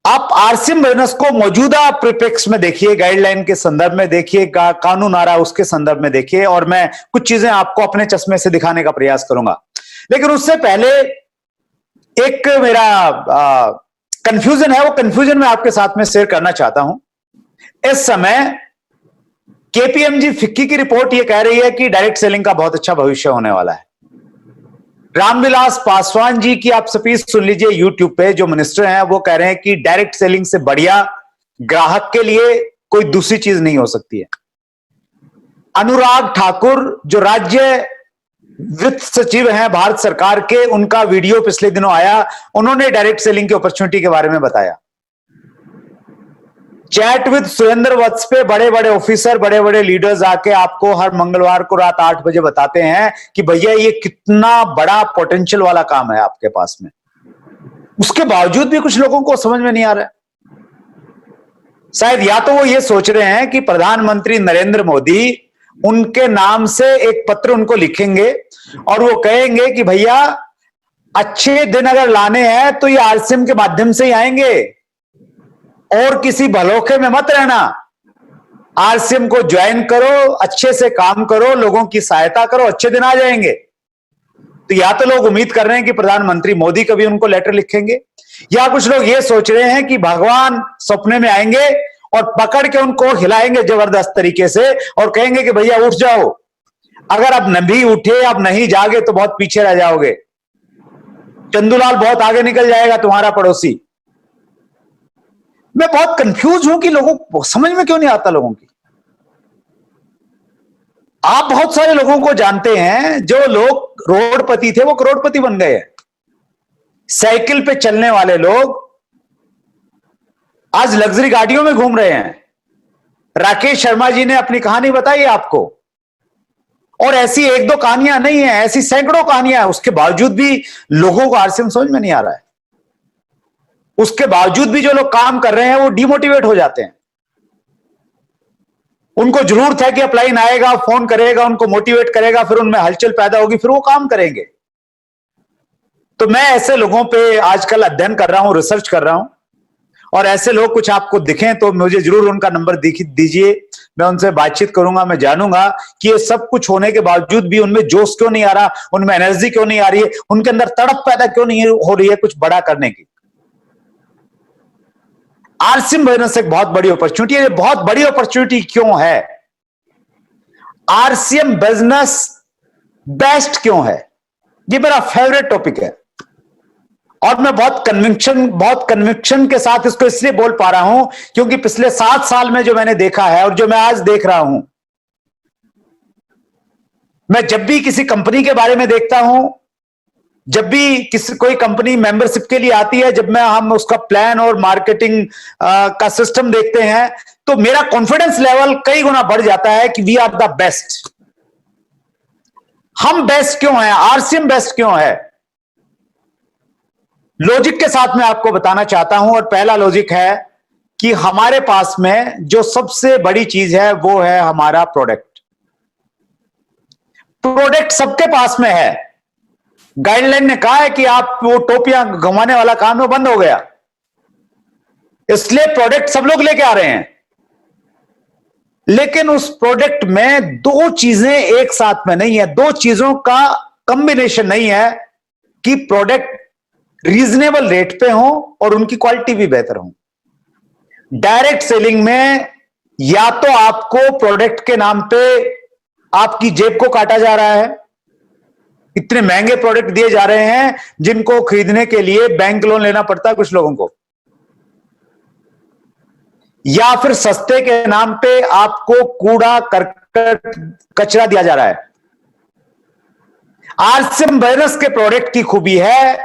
आप आरसीएम बर्नस को मौजूदा परिप्रेक्ष्य में देखिए, गाइडलाइन के संदर्भ में देखिए, कानून आ रहा है उसके संदर्भ में देखिए, और मैं कुछ चीजें आपको अपने चश्मे से दिखाने का प्रयास करूंगा। लेकिन उससे पहले एक मेरा कंफ्यूजन है, वो कंफ्यूजन मैं आपके साथ में शेयर करना चाहता हूं। इस समय केपीएमजी फिक्की की रिपोर्ट ये कह रही है कि डायरेक्ट सेलिंग का बहुत अच्छा भविष्य होने वाला है। रामविलास पासवान जी की आप स्पीच सुन लीजिए यूट्यूब पे, जो मिनिस्टर हैं वो कह रहे हैं कि डायरेक्ट सेलिंग से बढ़िया ग्राहक के लिए कोई दूसरी चीज नहीं हो सकती है। अनुराग ठाकुर जो राज्य वित्त सचिव हैं भारत सरकार के, उनका वीडियो पिछले दिनों आया, उन्होंने डायरेक्ट सेलिंग की अपॉर्चुनिटी के बारे में बताया। चैट विद सुरेंद्र वत्स पे बड़े बड़े ऑफिसर, बड़े बड़े लीडर्स आके आपको हर मंगलवार को रात 8 बजे बताते हैं कि भैया ये कितना बड़ा पोटेंशियल वाला काम है आपके पास में। उसके बावजूद भी कुछ लोगों को समझ में नहीं आ रहा है। शायद या तो वो ये सोच रहे हैं कि प्रधानमंत्री नरेंद्र मोदी उनके नाम से एक पत्र उनको लिखेंगे और वो कहेंगे कि भैया अच्छे दिन अगर लाने हैं तो ये आरसीएम के माध्यम से ही आएंगे, और किसी भलोखे में मत रहना। आरसीएम को ज्वाइन करो, अच्छे से काम करो, लोगों की सहायता करो, अच्छे दिन आ जाएंगे। तो या तो लोग उम्मीद कर रहे हैं कि प्रधानमंत्री मोदी कभी उनको लेटर लिखेंगे, या कुछ लोग ये सोच रहे हैं कि भगवान सपने में आएंगे और पकड़ के उनको हिलाएंगे जबरदस्त तरीके से और कहेंगे कि भैया उठ जाओ, अगर अब नहीं उठे, अब नहीं जागे तो बहुत पीछे रह जाओगे, चंदूलाल बहुत आगे निकल जाएगा तुम्हारा पड़ोसी। मैं बहुत कंफ्यूज हूं कि लोगों को समझ में क्यों नहीं आता लोगों की। आप बहुत सारे लोगों को जानते हैं जो लोग रोडपति थे वो करोड़पति बन गए हैं। साइकिल पे चलने वाले लोग आज लग्जरी गाड़ियों में घूम रहे हैं। राकेश शर्मा जी ने अपनी कहानी बताई आपको, और ऐसी एक दो कहानियां नहीं है, ऐसी सैकड़ों कहानियां हैं। उसके बावजूद भी लोगों को आरसीएम समझ में नहीं आ रहा है। उसके बावजूद भी जो लोग काम कर रहे हैं वो डिमोटिवेट हो जाते हैं। उनको जरूरत है कि अपलाइन आएगा, फोन करेगा, उनको मोटिवेट करेगा, फिर उनमें हलचल पैदा होगी, फिर वो काम करेंगे। तो मैं ऐसे लोगों पे आजकल अध्ययन कर रहा हूं, रिसर्च कर रहा हूं, और ऐसे लोग कुछ आपको दिखें तो मुझे जरूर उनका नंबर दीजिए। मैं उनसे बातचीत करूंगा, मैं जानूंगा कि ये सब कुछ होने के बावजूद भी उनमें जोश क्यों नहीं आ रहा, उनमें एनर्जी क्यों नहीं आ रही है, उनके अंदर तड़प पैदा क्यों नहीं हो रही है कुछ बड़ा करने की। आरसीएम बिजनेस एक बहुत बड़ी अपॉर्चुनिटी है। बहुत बड़ी अपॉर्चुनिटी क्यों है? आरसीएम बिजनेस बेस्ट क्यों है? ये मेरा फेवरेट टॉपिक है और मैं बहुत कन्विक्शन के साथ इसको इसलिए बोल पा रहा हूं क्योंकि पिछले 7 साल में जो मैंने देखा है और जो मैं आज देख रहा हूं, मैं जब भी किसी कंपनी के बारे में देखता हूं, जब भी कोई कंपनी मेंबरशिप के लिए आती है, जब हम उसका प्लान और मार्केटिंग का सिस्टम देखते हैं, तो मेरा कॉन्फिडेंस लेवल कई गुना बढ़ जाता है कि वी आर द बेस्ट। हम बेस्ट क्यों हैं? आरसीएम बेस्ट क्यों है? लॉजिक के साथ मैं आपको बताना चाहता हूं, और पहला लॉजिक है कि हमारे पास में जो सबसे बड़ी चीज है वो है हमारा प्रोडक्ट। प्रोडक्ट सबके पास में है। गाइडलाइन ने कहा है कि आप वो टोपियां घुमाने वाला काम है बंद हो गया, इसलिए प्रोडक्ट सब लोग लेके आ रहे हैं। लेकिन उस प्रोडक्ट में दो चीजें एक साथ में नहीं है, दो चीजों का कॉम्बिनेशन नहीं है कि प्रोडक्ट रीजनेबल रेट पे हो और उनकी क्वालिटी भी बेहतर हो। डायरेक्ट सेलिंग में या तो आपको प्रोडक्ट के नाम पे आपकी जेब को काटा जा रहा है, इतने महंगे प्रोडक्ट दिए जा रहे हैं जिनको खरीदने के लिए बैंक लोन लेना पड़ता है कुछ लोगों को, या फिर सस्ते के नाम पे आपको कूड़ा करकट कचरा दिया जा रहा है। आरसीएम बिजनेस के प्रोडक्ट की खूबी है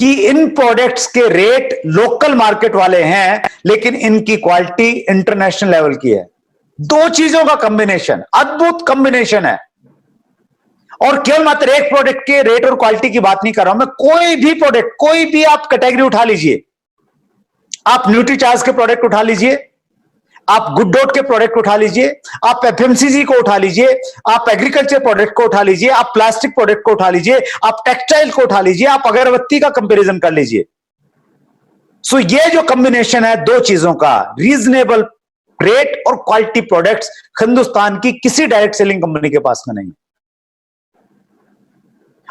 कि इन प्रोडक्ट्स के रेट लोकल मार्केट वाले हैं, लेकिन इनकी क्वालिटी इंटरनेशनल लेवल की है। दो चीजों का कॉम्बिनेशन, अद्भुत कॉम्बिनेशन है। और केवल मात्र एक प्रोडक्ट के रेट और क्वालिटी की बात नहीं कर रहा हूं मैं, कोई भी प्रोडक्ट, कोई भी आप कैटेगरी उठा लीजिए, आप न्यूट्रीचार्ज के प्रोडक्ट उठा लीजिए, आप गुड डॉट के प्रोडक्ट उठा लीजिए, आप एफएमसीजी को उठा लीजिए, आप एग्रीकल्चर प्रोडक्ट को उठा लीजिए, आप प्लास्टिक प्रोडक्ट को उठा लीजिए, आप टेक्सटाइल को उठा लीजिए, आप अगरबत्ती का कंपैरिजन कर लीजिए। सो ये जो कॉम्बिनेशन है दो चीजों का, रीजनेबल रेट और क्वालिटी प्रोडक्ट्स, हिंदुस्तान की किसी डायरेक्ट सेलिंग कंपनी के पास में नहीं।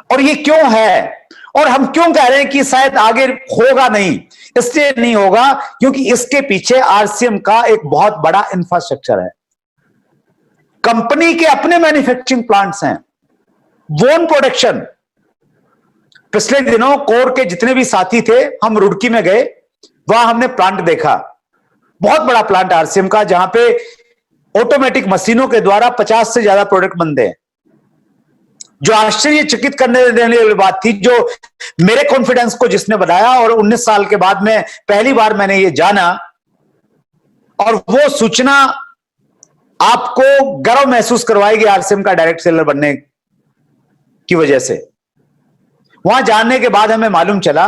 और ये क्यों है, और हम क्यों कह रहे हैं कि शायद आगे होगा नहीं? इसलिए नहीं होगा क्योंकि इसके पीछे आरसीएम का एक बहुत बड़ा इंफ्रास्ट्रक्चर है। कंपनी के अपने मैन्युफैक्चरिंग प्लांट्स हैं, वोन प्रोडक्शन। पिछले दिनों कोर के जितने भी साथी थे, हम रुड़की में गए, वहां हमने प्लांट देखा, बहुत बड़ा प्लांट आरसीएम का, जहां पे ऑटोमेटिक मशीनों के द्वारा 50 से ज्यादा प्रोडक्ट बनते हैं। जो आश्चर्यचकित करने देने वाली बात थी, जो मेरे कॉन्फिडेंस को जिसने बनाया, और 19 साल के बाद में पहली बार मैंने ये जाना, और वो सूचना आपको गर्व महसूस करवाएगी आरसीएम का डायरेक्ट सेलर बनने की वजह से। वहां जानने के बाद हमें मालूम चला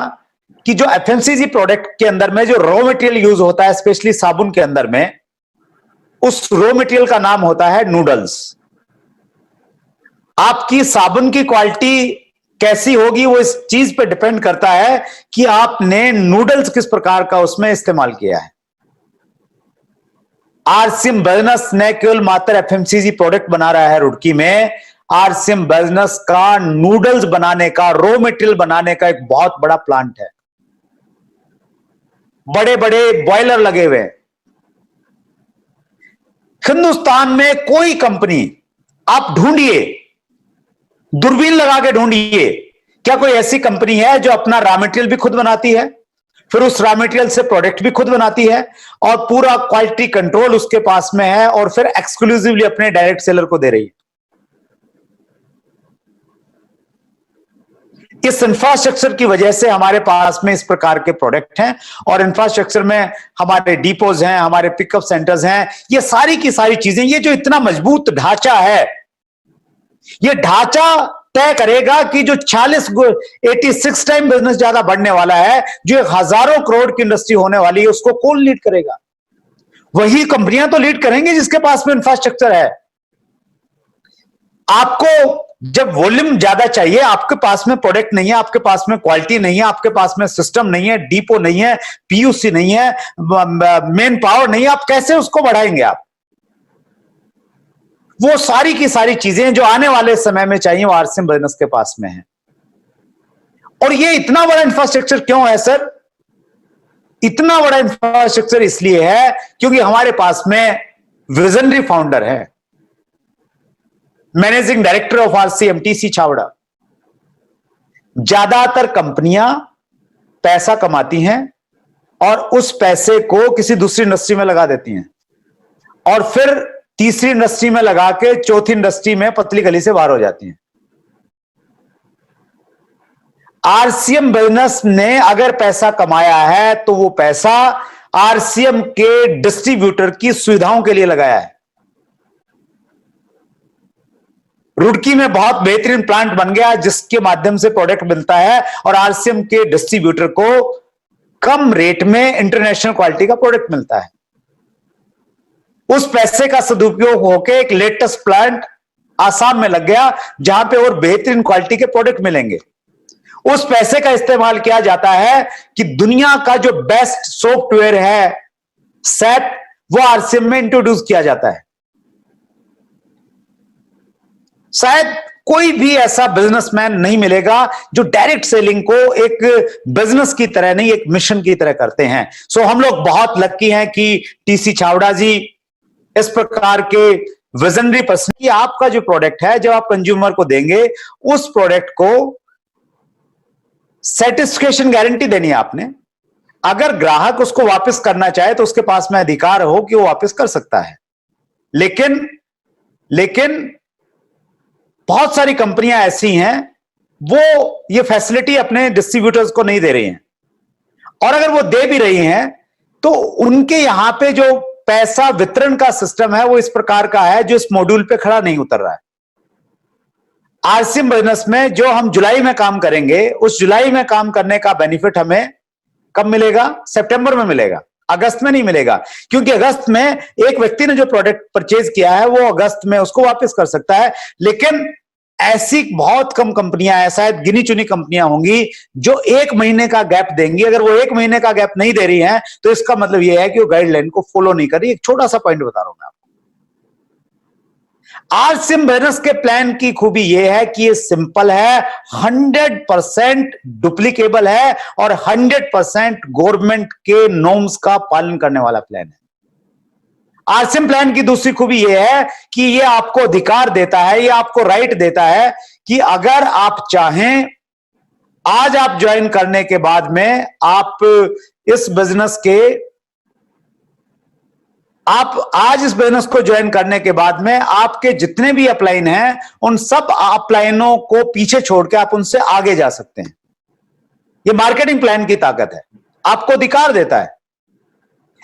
कि जो एफएमसीजी प्रोडक्ट के अंदर में जो रॉ मटेरियल यूज होता है, स्पेशली साबुन के अंदर में, उस रॉ मटेरियल का नाम होता है नूडल्स। आपकी साबुन की क्वालिटी कैसी होगी वो इस चीज पे डिपेंड करता है कि आपने नूडल्स किस प्रकार का उसमें इस्तेमाल किया है। आरसीएम बिजनेस न केवल मात्र एफएमसीजी प्रोडक्ट बना रहा है रुड़की में, आरसीएम बिजनेस का नूडल्स बनाने का, रॉ मटेरियल बनाने का एक बहुत बड़ा प्लांट है। बड़े बड़े बॉयलर लगे हुए हैं। हिंदुस्तान में कोई कंपनी आप ढूंढिए, दूरबीन लगा के ढूंढिए, क्या कोई ऐसी कंपनी है जो अपना रॉ मटेरियल भी खुद बनाती है, फिर उस रॉ मटेरियल से प्रोडक्ट भी खुद बनाती है, और पूरा क्वालिटी कंट्रोल उसके पास में है, और फिर एक्सक्लूसिवली अपने डायरेक्ट सेलर को दे रही है? इस इंफ्रास्ट्रक्चर की वजह से हमारे पास में इस प्रकार के प्रोडक्ट हैं, और इंफ्रास्ट्रक्चर में हमारे डिपोज हैं, हमारे पिकअप सेंटर्स हैं, ये सारी की सारी चीजें, ये जो इतना मजबूत ढांचा है, ये ढांचा तय करेगा कि जो 86 टाइम बिजनेस ज्यादा बढ़ने वाला है, जो हजारों करोड़ की इंडस्ट्री होने वाली है, उसको कौन लीड करेगा? वही कंपनियां तो लीड करेंगी जिसके पास में इंफ्रास्ट्रक्चर है। आपको जब वॉल्यूम ज्यादा चाहिए, आपके पास में प्रोडक्ट नहीं है, आपके पास में क्वालिटी नहीं है, आपके पास में सिस्टम नहीं है, डिपो नहीं है, पीयूसी नहीं है, मेन पावर नहीं है, आप कैसे उसको बढ़ाएंगे? आप वो सारी की सारी चीजें जो आने वाले समय में चाहिए, वो आरसीएम बिजनेस के पास में है। और ये इतना बड़ा इंफ्रास्ट्रक्चर क्यों है सर? इतना बड़ा इंफ्रास्ट्रक्चर इसलिए है क्योंकि हमारे पास में विजनरी फाउंडर है, managing director of RCM TC Chhawra. ज्यादातर कंपनियां पैसा कमाती हैं और उस पैसे को किसी दूसरी इंडस्ट्री में लगा देती हैं, और फिर तीसरी इंडस्ट्री में लगा के चौथी इंडस्ट्री में पतली गली से बाहर हो जाती हैं। आरसीएम बिजनेस ने अगर पैसा कमाया है तो वो पैसा आरसीएम के डिस्ट्रीब्यूटर की सुविधाओं के लिए लगाया है। रुड़की में बहुत बेहतरीन प्लांट बन गया जिसके माध्यम से प्रोडक्ट मिलता है, और आरसीएम के डिस्ट्रीब्यूटर को कम रेट में इंटरनेशनल क्वालिटी का प्रोडक्ट मिलता है। उस पैसे का सदुपयोग होकर एक लेटेस्ट प्लांट आसाम में लग गया जहां पे और बेहतरीन क्वालिटी के प्रोडक्ट मिलेंगे। उस पैसे का इस्तेमाल किया जाता है कि दुनिया का जो बेस्ट सॉफ्टवेयर है सेट, वो आरसीएम में इंट्रोड्यूस किया जाता है। शायद कोई भी ऐसा बिजनेसमैन नहीं मिलेगा जो डायरेक्ट सेलिंग को एक बिजनेस की तरह नहीं, एक मिशन की तरह करते हैं। सो हम लोग बहुत लकी हैं कि टीसी छावड़ा जी इस प्रकार के विजनरी पर्सन की, आपका जो प्रोडक्ट है जब आप कंज्यूमर को देंगे, उस प्रोडक्ट को सेटिस्फिकेशन गारंटी देनी है आपने। अगर ग्राहक उसको वापस करना चाहे तो उसके पास में अधिकार हो कि वो वापस कर सकता है। लेकिन बहुत सारी कंपनियां ऐसी हैं वो ये फैसिलिटी अपने डिस्ट्रीब्यूटर्स को नहीं दे रही हैं, और अगर वो दे भी रही हैं तो उनके यहां पे जो पैसा वितरण का सिस्टम है वो इस प्रकार का है जो इस मॉड्यूल पे खड़ा नहीं उतर रहा है। आरसीएम बिजनेस में जो हम जुलाई में काम करेंगे, उस जुलाई में काम करने का बेनिफिट हमें कब मिलेगा? सितंबर में मिलेगा, अगस्त में नहीं मिलेगा, क्योंकि अगस्त में एक व्यक्ति ने जो प्रोडक्ट परचेज किया है वो अगस्त में उसको वापस कर सकता है। लेकिन ऐसी बहुत कम कंपनियां हैं, शायद गिनी चुनी कंपनियां होंगी जो 1 महीने का गैप देंगी। अगर वो 1 महीने का गैप नहीं दे रही हैं तो इसका मतलब यह है कि वो गाइडलाइन को फॉलो नहीं कर रही। एक छोटा सा पॉइंट बता रहा हूं मैं आपको। आरसीएम बिजनेस के प्लान की खूबी यह है कि ये सिंपल है, 100% डुप्लीकेबल है और 100% गवर्नमेंट के नॉर्म्स का पालन करने वाला प्लान है। आरसीएम प्लान की दूसरी खूबी यह है कि यह आपको अधिकार देता है, यह आपको राइट देता है कि अगर आप चाहें, आज आप ज्वाइन करने के बाद में आप इस बिजनेस के, आप आज इस बिजनेस को ज्वाइन करने के बाद में आपके जितने भी अपलाइन हैं उन सब अपलाइनों को पीछे छोड़ के आप उनसे आगे जा सकते हैं। यह मार्केटिंग प्लान की ताकत है, आपको अधिकार देता है।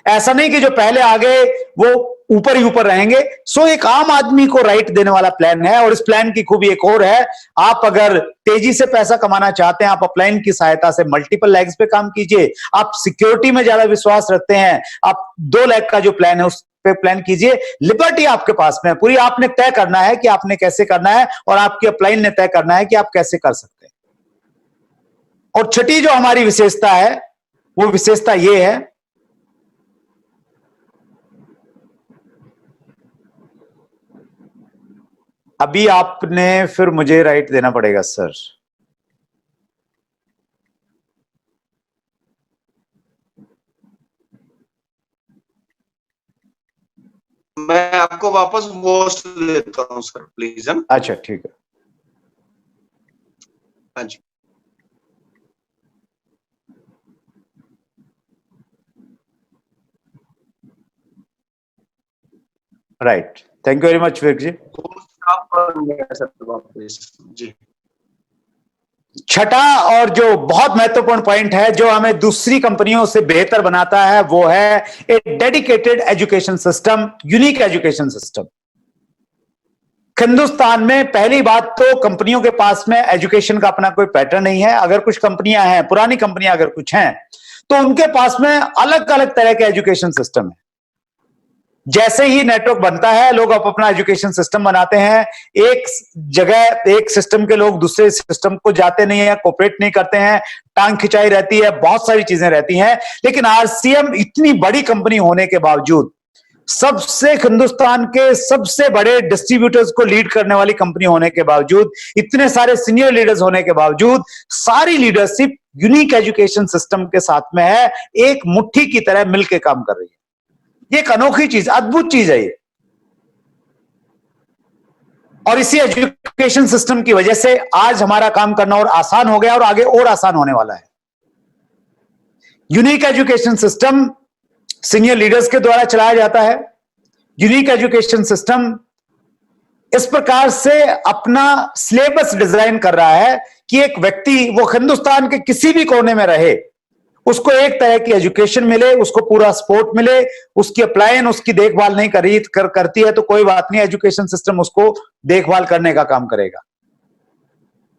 ऐसा नहीं कि जो पहले आगे वो ऊपर ही ऊपर रहेंगे। सो एक आम आदमी को राइट देने वाला प्लान है। और इस प्लान की खूबी एक और है, आप अगर तेजी से पैसा कमाना चाहते हैं, आप अपलाइन की सहायता से मल्टीपल लेग्स पे काम कीजिए। आप सिक्योरिटी में ज्यादा विश्वास रखते हैं, आप 2 लेग का जो प्लान है उस पे प्लान कीजिए। लिबर्टी आपके पास में है पूरी, आपने तय करना है कि आपने कैसे करना है और आपकी अपलाइन ने तय करना है कि आप कैसे कर सकते हैं। और छठी जो हमारी विशेषता है वो विशेषता ये है, अभी आपने फिर मुझे राइट देना पड़ेगा सर। मैं आपको वापस वॉच देता हूं सर, प्लीज। अच्छा ठीक है। हाँ जी। Right, thank you very much Vivek ji. जी। छठा और जो बहुत महत्वपूर्ण पॉइंट है जो हमें दूसरी कंपनियों से बेहतर बनाता है वो है एक dedicated education system, unique education system. Hindustan में पहली बात तो कंपनियों के पास में एजुकेशन का अपना कोई पैटर्न नहीं है। अगर कुछ कंपनियां हैं, पुरानी कंपनियां अगर कुछ हैं, तो उनके पास में अलग अलग तरह के एजुकेशन सिस्टम है। जैसे ही नेटवर्क बनता है लोग अपना एजुकेशन सिस्टम बनाते हैं। एक जगह एक सिस्टम के लोग दूसरे सिस्टम को जाते नहीं है, कोऑपरेट नहीं करते हैं, टांग खिंचाई रहती है, बहुत सारी चीजें रहती हैं। लेकिन आरसीएम इतनी बड़ी कंपनी होने के बावजूद, सबसे हिंदुस्तान के सबसे बड़े डिस्ट्रीब्यूटर्स को लीड करने वाली कंपनी होने के बावजूद, इतने सारे सीनियर लीडर्स होने के बावजूद, सारी लीडरशिप यूनिक एजुकेशन सिस्टम के साथ में है, एक मुट्ठी की तरह मिलकर काम कर रही है। ये एक अनोखी चीज, अद्भुत चीज है ये। और इसी एजुकेशन सिस्टम की वजह से आज हमारा काम करना और आसान हो गया और आगे और आसान होने वाला है। Unique education system senior leaders के द्वारा चलाया जाता है। यूनिक एजुकेशन सिस्टम इस प्रकार से अपना सिलेबस डिजाइन कर रहा है कि एक व्यक्ति वो हिंदुस्तान के किसी भी कोने में रहे, उसको एक तरह की एजुकेशन मिले, उसको पूरा सपोर्ट मिले। उसकी अपलाइन उसकी देखभाल नहीं करती है तो कोई बात नहीं, एजुकेशन सिस्टम उसको देखभाल करने का काम करेगा।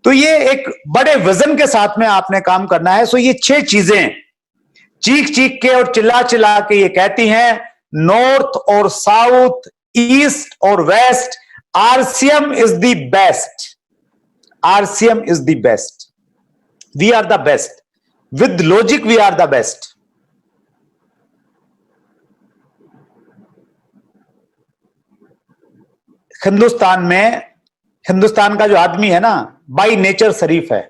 तो ये एक बड़े विजन के साथ में आपने काम करना है। सो ये 6 चीजें चीख चीख के और चिल्ला चिल्ला के ये कहती हैं, नॉर्थ और साउथ, ईस्ट और west, RCM is the best. RCM is the best, we are the best, with logic we are the best। Hindustan में, हिंदुस्तान का जो आदमी है ना, बाई नेचर शरीफ है।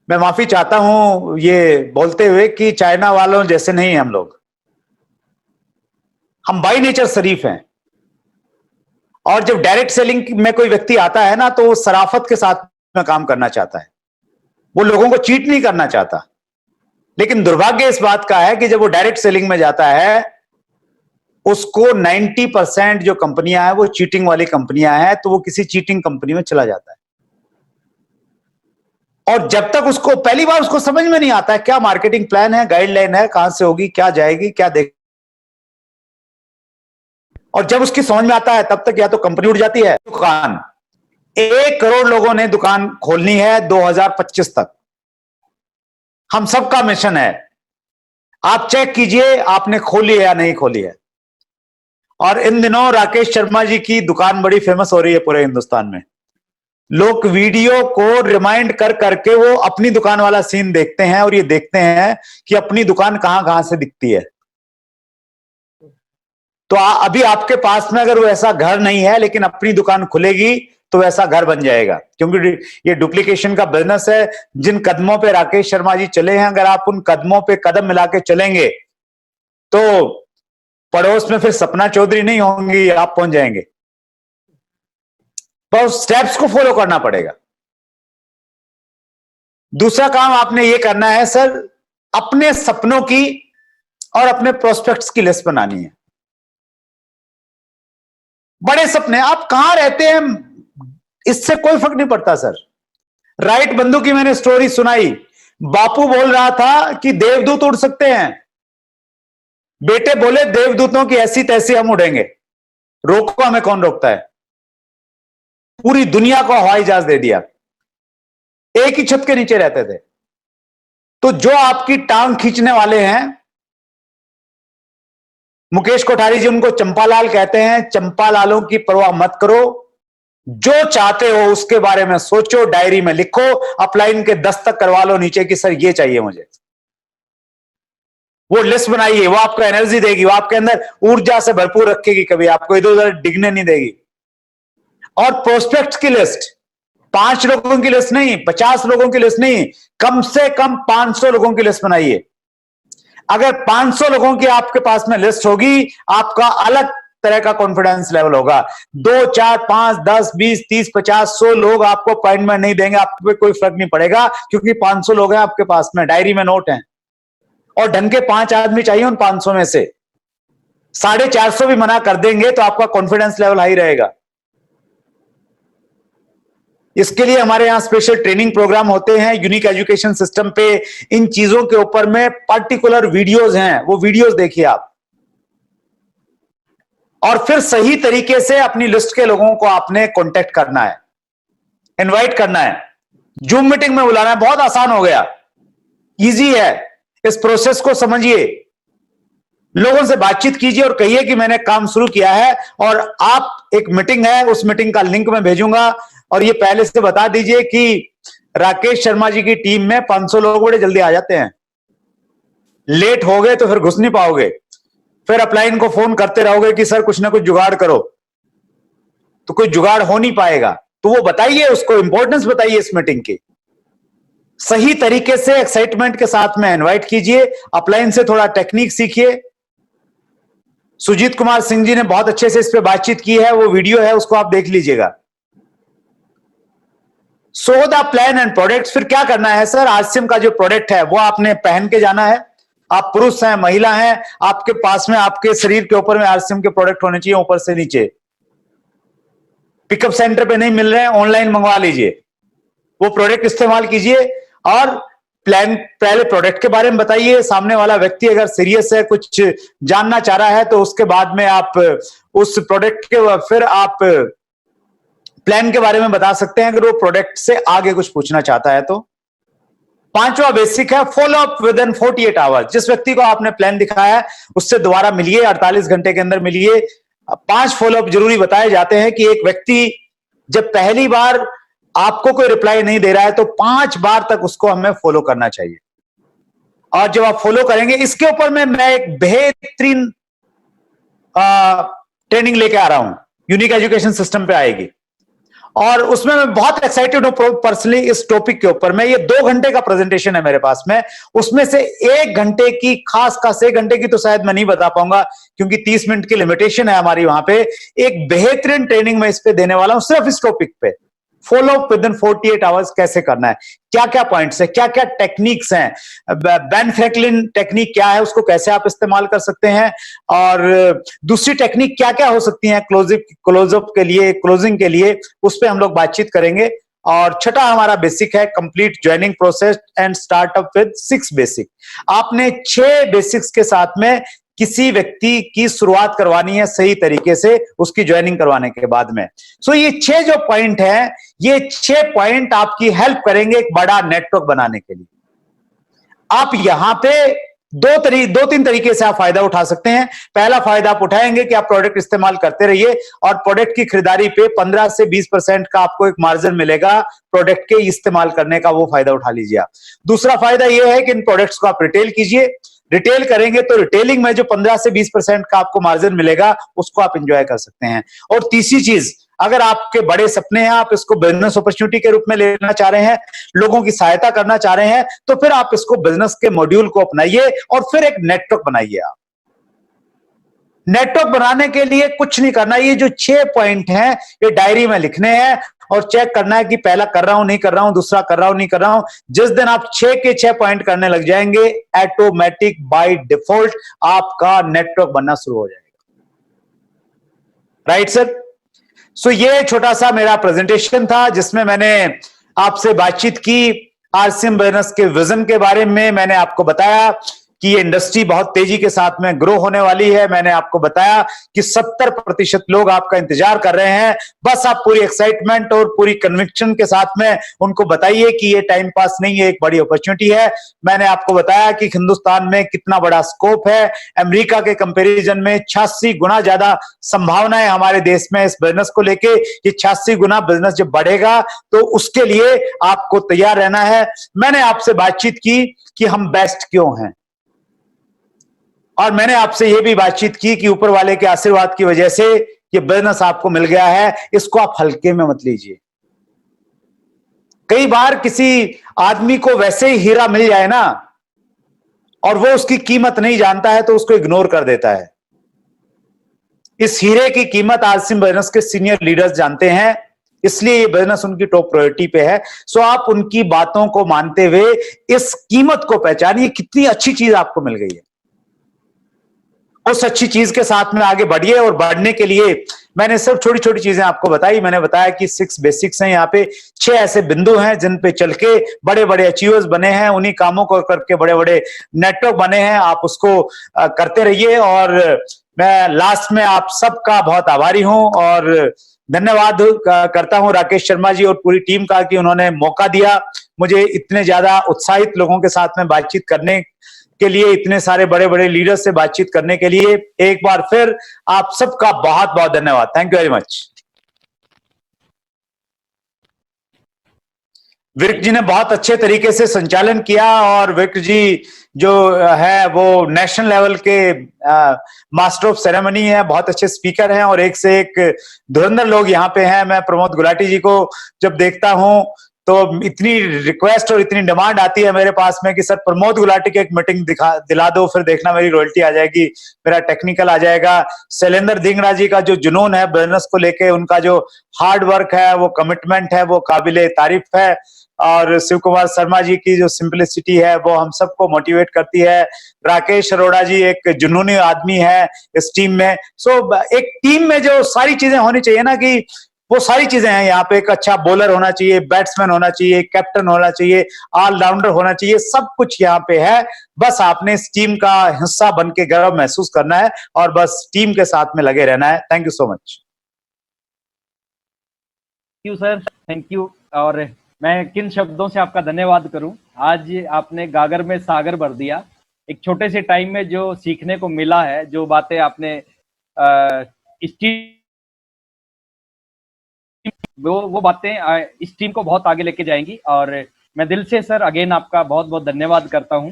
मैं माफी चाहता हूं ये बोलते हुए कि चाइना वालों जैसे नहीं हैं हम लोग, हम बाई नेचर शरीफ हैं। और जब डायरेक्ट सेलिंग में कोई व्यक्ति आता है ना तो वो शराफत के साथ में काम करना चाहता है, वो लोगों को चीट नहीं करना चाहता। लेकिन दुर्भाग्य इस बात का है कि जब वो डायरेक्ट सेलिंग में जाता है, उसको 90% जो कंपनियां हैं वो चीटिंग वाली कंपनियां हैं, तो वो किसी चीटिंग कंपनी में चला जाता है। और जब तक उसको पहली बार उसको समझ में नहीं आता है क्या मार्केटिंग प्लान है, गाइडलाइन है, कहां से होगी, क्या जाएगी, क्या देख, और जब उसकी समझ में आता है तब तक या तो कंपनी उठ जाती है। दुकान 1 करोड़ लोगों ने दुकान खोलनी है 2025 तक, हम सबका मिशन है। आप चेक कीजिए आपने खोली है या नहीं खोली है। और इन दिनों राकेश शर्मा जी की दुकान बड़ी फेमस हो रही है पूरे हिंदुस्तान में। लोग वीडियो को रिमाइंड कर करके वो अपनी दुकान वाला सीन देखते हैं और ये देखते हैं कि अपनी दुकान कहां कहां से दिखती है। तो अभी आपके पास में अगर वो ऐसा घर नहीं है लेकिन अपनी दुकान खुलेगी तो वैसा घर बन जाएगा, क्योंकि ये डुप्लीकेशन का बिजनेस है। जिन कदमों पे राकेश शर्मा जी चले हैं, अगर आप उन कदमों पे कदम मिला के चलेंगे तो पड़ोस में फिर सपना चौधरी नहीं होंगी, आप पहुंच जाएंगे। बस स्टेप्स को फॉलो करना पड़ेगा। दूसरा काम आपने ये करना है सर, अपने सपनों की और अपने प्रोस्पेक्ट्स की लिस्ट बनानी है। बड़े सपने, आप कहां रहते हैं इससे कोई फर्क नहीं पड़ता सर। राइट बंधु की मैंने स्टोरी सुनाई, बापू बोल रहा था कि देवदूत उड़ सकते हैं, बेटे बोले देवदूतों की ऐसी तैसी हम उड़ेंगे, रोको हमें कौन रोकता है। पूरी दुनिया को हवाई जहाज दे दिया, एक ही छत के नीचे रहते थे। तो जो आपकी टांग खींचने वाले हैं, मुकेश कोठारी जी उनको चंपालाल कहते हैं, चंपालालों की परवाह मत करो, जो चाहते हो उसके बारे में सोचो, डायरी में लिखो, अपलाइन के दस्तक करवा लो नीचे की सर ये चाहिए मुझे। वो लिस्ट बनाइए, वो आपको एनर्जी देगी, वो आपके अंदर ऊर्जा से भरपूर रखेगी, कभी आपको इधर उधर डिगने नहीं देगी। और प्रोस्पेक्ट्स की लिस्ट 5 लोगों की लिस्ट नहीं, 50 लोगों की लिस्ट नहीं, कम से कम 500 लोगों की लिस्ट बनाइए। अगर 500 लोगों की आपके पास में लिस्ट होगी, आपका अलग तरह का कॉन्फिडेंस लेवल होगा। 2, 4, 5, 10, 20, 30, 50, 100 लोग आपको अपॉइंटमेंट नहीं देंगे, आप पे कोई फर्क नहीं पड़ेगा, क्योंकि 500 लोग हैं आपके पास में, डायरी में नोट हैं। और ढंग के 5 आदमी चाहिए उन 500 में से। 450 भी मना कर देंगे तो आपका कॉन्फिडेंस लेवल हाई रहेगा। इसके लिए हमारे यहां स्पेशल ट्रेनिंग प्रोग्राम होते हैं यूनिक एजुकेशन सिस्टम पे। इन चीजों के ऊपर में पर्टिकुलर वीडियोस हैं, वो वीडियोस देखिए आप, और फिर सही तरीके से अपनी लिस्ट के लोगों को आपने कांटेक्ट करना है, इनवाइट करना है, जूम मीटिंग में बुलाना है। बहुत आसान हो गया, इजी है। इस प्रोसेस को समझिए, लोगों से बातचीत कीजिए और कहिए कि मैंने काम शुरू किया है और आप, एक मीटिंग है, उस मीटिंग का लिंक मैं भेजूंगा। और ये पहले से बता दीजिए कि राकेश शर्मा जी की टीम में 500 लोग बड़े जल्दी आ जाते हैं। लेट हो गए तो फिर घुस नहीं पाओगे, फिर अपलाइन को फोन करते रहोगे कि सर कुछ ना कुछ जुगाड़ करो, तो कोई जुगाड़ हो नहीं पाएगा। तो वो बताइए, उसको इंपॉर्टेंस बताइए इस मीटिंग की, सही तरीके से एक्साइटमेंट के साथ में इनवाइट कीजिए। अपलाइन से थोड़ा टेक्निक सीखिए। सुजीत कुमार सिंह जी ने बहुत अच्छे से इस पे बातचीत की है, वो वीडियो है, उसको आप देख लीजिएगा। So the plan and products. फिर क्या करना है सर, आरसीएम का जो प्रोडक्ट है वो आपने पहन के जाना है। आप पुरुष हैं, महिला हैं, आपके पास में, आपके शरीर के ऊपर में आरसीएम के प्रोडक्ट होने चाहिए, ऊपर से नीचे। पिकअप सेंटर पे नहीं मिल रहे हैं, ऑनलाइन मंगवा लीजिए, वो प्रोडक्ट इस्तेमाल कीजिए। और प्लान, पहले प्रोडक्ट के बारे में बताइए। सामने वाला व्यक्ति अगर सीरियस है, कुछ जानना चाह रहा है, तो उसके बाद में आप उस प्रोडक्ट के, फिर आप प्लान के बारे में बता सकते हैं, अगर वो प्रोडक्ट से आगे कुछ पूछना चाहता है तो। 5वां बेसिक है follow up with in 48 hours. जिस व्यक्ति को आपने प्लान दिखाया है उससे दोबारा मिलिए, 48 घंटे के अंदर मिलिए। 5 फॉलोअप जरूरी बताए जाते हैं कि एक व्यक्ति जब पहली बार आपको कोई रिप्लाई नहीं दे रहा है तो 5 बार तक उसको हमें फॉलो करना चाहिए। और जब आप फॉलो करेंगे, इसके ऊपर में मैं एक बेहतरीन ट्रेनिंग लेके आ रहा हूं, यूनिक एजुकेशन सिस्टम पे आएगी, और उसमें मैं बहुत एक्साइटेड हूं पर्सनली इस टॉपिक के ऊपर। मैं, ये 2 घंटे का प्रेजेंटेशन है मेरे पास में, उसमें से 1 घंटे की, खास 1 घंटे की तो शायद मैं नहीं बता पाऊंगा क्योंकि 30 मिनट की लिमिटेशन है हमारी वहां पे। एक बेहतरीन ट्रेनिंग मैं इस पे देने वाला हूं, सिर्फ इस टॉपिक पे। Follow up with in 48 hours कैसे करना है, क्या क्या पॉइंट्स है, क्या क्या टेक्निक्स हैं, बेन फ्रैंकलिन टेक्निक क्या है, उसको कैसे आप इस्तेमाल कर सकते हैं, और दूसरी टेक्निक क्या क्या हो सकती है क्लोजअप के लिए, क्लोजिंग के लिए, उस पर हम लोग बातचीत करेंगे। और छठा हमारा बेसिक है complete joining process and startup with 6 basic. आपने 6 बेसिक्स के साथ में किसी व्यक्ति की शुरुआत करवानी है सही तरीके से उसकी ज्वाइनिंग करवाने के बाद में। सो ये 6 जो पॉइंट है, ये 6 पॉइंट आपकी हेल्प करेंगे एक बड़ा नेटवर्क बनाने के लिए। आप यहां पे दो तीन तरीके से आप फायदा उठा सकते हैं। पहला फायदा आप उठाएंगे कि आप प्रोडक्ट इस्तेमाल करते रहिए और प्रोडक्ट की खरीदारी पे 15 से 20% का आपको एक मार्जिन मिलेगा, प्रोडक्ट के इस्तेमाल करने का, वो फायदा उठा लीजिए आप। दूसरा फायदा यह है कि इन प्रोडक्ट्स को आप रिटेल कीजिए। रिटेल करेंगे तो रिटेलिंग में जो 15 से 20% का आपको मार्जिन मिलेगा उसको आप एंजॉय कर सकते हैं। और तीसरी चीज, अगर आपके बड़े सपने हैं, आप इसको बिजनेस अपॉर्चुनिटी के रूप में लेना चाह रहे हैं, लोगों की सहायता करना चाह रहे हैं, तो फिर आप इसको बिजनेस के मॉड्यूल को अपनाइए और फिर एक नेटवर्क बनाइए। आप नेटवर्क बनाने के लिए कुछ नहीं करना, ये जो 6 पॉइंट हैं ये डायरी में लिखने हैं और चेक करना है कि पहला कर रहा हूं नहीं कर रहा हूं, दूसरा कर रहा हूं नहीं कर रहा हूं। जिस दिन आप 6 के 6 पॉइंट करने लग जाएंगे, ऑटोमेटिक बाय डिफॉल्ट आपका नेटवर्क बनना शुरू हो जाएगा। Right sir? सो ये छोटा सा मेरा प्रेजेंटेशन था जिसमें मैंने आपसे बातचीत की आरसीएम बिजनेस के विजन के बारे में। मैंने आपको बताया कि ये इंडस्ट्री बहुत तेजी के साथ में ग्रो होने वाली है। मैंने आपको बताया कि 70% लोग आपका इंतजार कर रहे हैं। बस आप पूरी एक्साइटमेंट और पूरी कन्विक्शन के साथ में उनको बताइए कि ये टाइम पास नहीं है, एक बड़ी अपॉर्चुनिटी है। मैंने आपको बताया कि हिंदुस्तान में कितना बड़ा स्कोप है, अमेरिका के कंपैरिजन में 86 गुना ज्यादा संभावनाएं हमारे देश में इस बिजनेस को लेके। ये 86 गुना बिजनेस जब बढ़ेगा तो उसके लिए आपको तैयार रहना है। मैंने आपसे बातचीत की कि हम बेस्ट क्यों हैं, और मैंने आपसे यह भी बातचीत की कि ऊपर वाले के आशीर्वाद की वजह से ये बिजनेस आपको मिल गया है, इसको आप हल्के में मत लीजिए। कई बार किसी आदमी को वैसे ही हीरा मिल जाए ना और वो उसकी कीमत नहीं जानता है तो उसको इग्नोर कर देता है। इस हीरे की कीमत आरसीएम बिजनेस के सीनियर लीडर्स जानते हैं, इसलिए ये बिजनेस उनकी टॉप प्रायोरिटी पे है। सो आप उनकी बातों को मानते हुए इस कीमत को पहचानिए, कितनी अच्छी चीज आपको मिल गई है। उस अच्छी चीज के साथ में आगे बढ़िए, और बढ़ने के लिए मैंने सिर्फ छोटी छोटी चीजें आपको बताई। मैंने बताया कि 6 बेसिक्स हैं, यहाँ पे 6 ऐसे बिंदु हैं जिन पे चल के बड़े बड़े अचीवर्स बने हैं, उन्हीं कामों को करके बड़े बड़े नेटवर्क बने हैं। आप उसको करते रहिए। और मैं लास्ट में आप सबका बहुत आभारी हूं और धन्यवाद करता हूं राकेश शर्मा जी और पूरी टीम का कि उन्होंने मौका दिया मुझे इतने ज्यादा उत्साहित लोगों के साथ में बातचीत करने के लिए, इतने सारे बड़े बड़े लीडर से बातचीत करने के लिए। एक बार फिर आप सबका बहुत बहुत धन्यवाद। Thank you very much. विक्र जी ने बहुत अच्छे तरीके से संचालन किया, और विक्र जी जो है वो नेशनल लेवल के मास्टर ऑफ सेरेमनी है, बहुत अच्छे स्पीकर हैं और एक से एक धुरंधर लोग यहाँ पे हैं। मैं प्रमोद गुलाटी जी को जब देखता हूं तो इतनी रिक्वेस्ट और इतनी डिमांड आती है मेरे पास में कि सर प्रमोद गुलाटी की एक मीटिंग दिला दो, फिर देखना मेरी रॉयल्टी आ जाएगी, मेरा टेक्निकल आ जाएगा। शैलेंद्र धिंगड़ा जी का जो जुनून है बिजनेस को लेके, उनका जो हार्ड वर्क है, वो कमिटमेंट है, वो काबिले तारीफ है। और शिव कुमार शर्मा जी की जो सिंपलिसिटी है वो हम सबको मोटिवेट करती है। राकेश अरोड़ा जी एक जुनूनी आदमी है इस टीम में। सो एक टीम में जो सारी चीजें होनी चाहिए ना, कि वो सारी चीजें हैं यहाँ पे। एक अच्छा बॉलर होना चाहिए, बैट्समैन होना चाहिए, कैप्टन होना चाहिए, ऑलराउंडर होना चाहिए, सब कुछ यहाँ पे है। बस आपने इस टीम का हिस्सा बन के गर्व महसूस करना है और बस टीम के साथ में लगे रहना है। Thank you so much. Thank you sir, thank you. और मैं किन शब्दों से आपका धन्यवाद करूं। आज आपने गागर में सागर भर दिया। एक छोटे से टाइम में जो सीखने को मिला है, जो बातें आपने इस टीम वो बातें इस टीम को बहुत आगे लेके जाएंगी। और मैं दिल से सर अगेन आपका बहुत बहुत धन्यवाद करता हूं।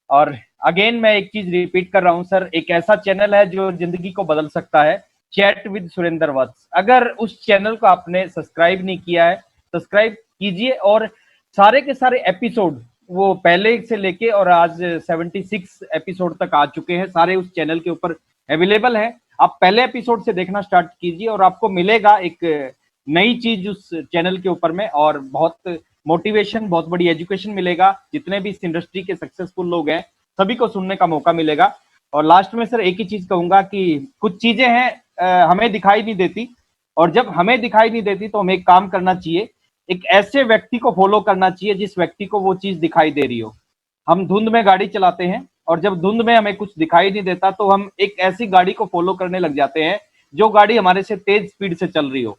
और अगेन मैं एक चीज रिपीट कर रहा हूं सर, एक ऐसा चैनल है जो जिंदगी को बदल सकता है, चैट विद सुरेंद्र वत्स। अगर उस चैनल को आपने सब्सक्राइब नहीं किया है, सब्सक्राइब कीजिए। और सारे के सारे एपिसोड वो पहले से लेके और आज 76 एपिसोड तक आ चुके हैं, सारे उस चैनल के ऊपर अवेलेबल है। आप पहले एपिसोड से देखना स्टार्ट कीजिए और आपको मिलेगा एक नई चीज उस चैनल के ऊपर में, और बहुत मोटिवेशन, बहुत बड़ी एजुकेशन मिलेगा। जितने भी इस इंडस्ट्री के सक्सेसफुल लोग हैं सभी को सुनने का मौका मिलेगा। और लास्ट में सर एक ही चीज कहूंगा कि कुछ चीजें हैं हमें दिखाई नहीं देती, और जब हमें दिखाई नहीं देती तो हमें एक काम करना चाहिए, एक ऐसे व्यक्ति को फॉलो करना चाहिए जिस व्यक्ति को वो चीज दिखाई दे रही हो। हम धुंध में गाड़ी चलाते हैं और जब धुंध में हमें कुछ दिखाई नहीं देता तो हम एक ऐसी गाड़ी को फॉलो करने लग जाते हैं जो गाड़ी हमारे से तेज स्पीड से चल रही हो।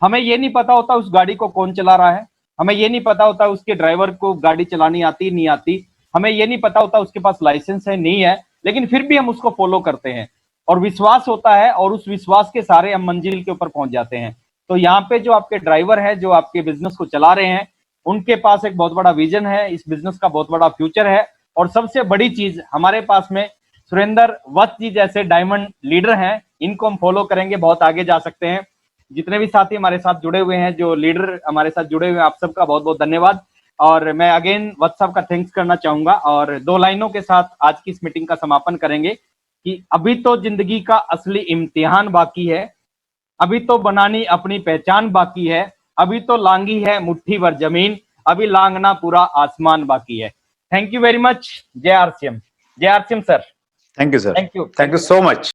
हमें ये नहीं पता होता उस गाड़ी को कौन चला रहा है, हमें ये नहीं पता होता उसके ड्राइवर को गाड़ी चलानी आती नहीं आती, हमें ये नहीं पता होता उसके पास लाइसेंस है नहीं है, लेकिन फिर भी हम उसको फॉलो करते हैं और विश्वास होता है और उस विश्वास के सहारे हम मंजिल के ऊपर पहुंच जाते हैं। तो यहाँ पे जो आपके ड्राइवर है, जो आपके बिजनेस को चला रहे हैं, उनके पास एक बहुत बड़ा विजन है, इस बिजनेस का बहुत बड़ा फ्यूचर है। और सबसे बड़ी चीज हमारे पास में सुरेंद्र वत्स जी जैसे डायमंड लीडर हैं, इनको हम फॉलो करेंगे, बहुत आगे जा सकते हैं। जितने भी साथी हमारे साथ जुड़े हुए हैं, जो लीडर हमारे साथ जुड़े हुए हैं, आप सबका बहुत बहुत धन्यवाद। और मैं अगेन वत्स साहब का थैंक्स करना चाहूंगा और 2 लाइनों के साथ आज की इस मीटिंग का समापन करेंगे कि अभी तो जिंदगी का असली इम्तिहान बाकी है, अभी तो बनानी अपनी पहचान बाकी है, अभी तो लांगी है मुट्ठी भर जमीन, अभी लांगना पूरा आसमान बाकी है। Thank you very much. जय आरसीएम। जय RCM sir. Thank you sir. Thank you. Thank you so much.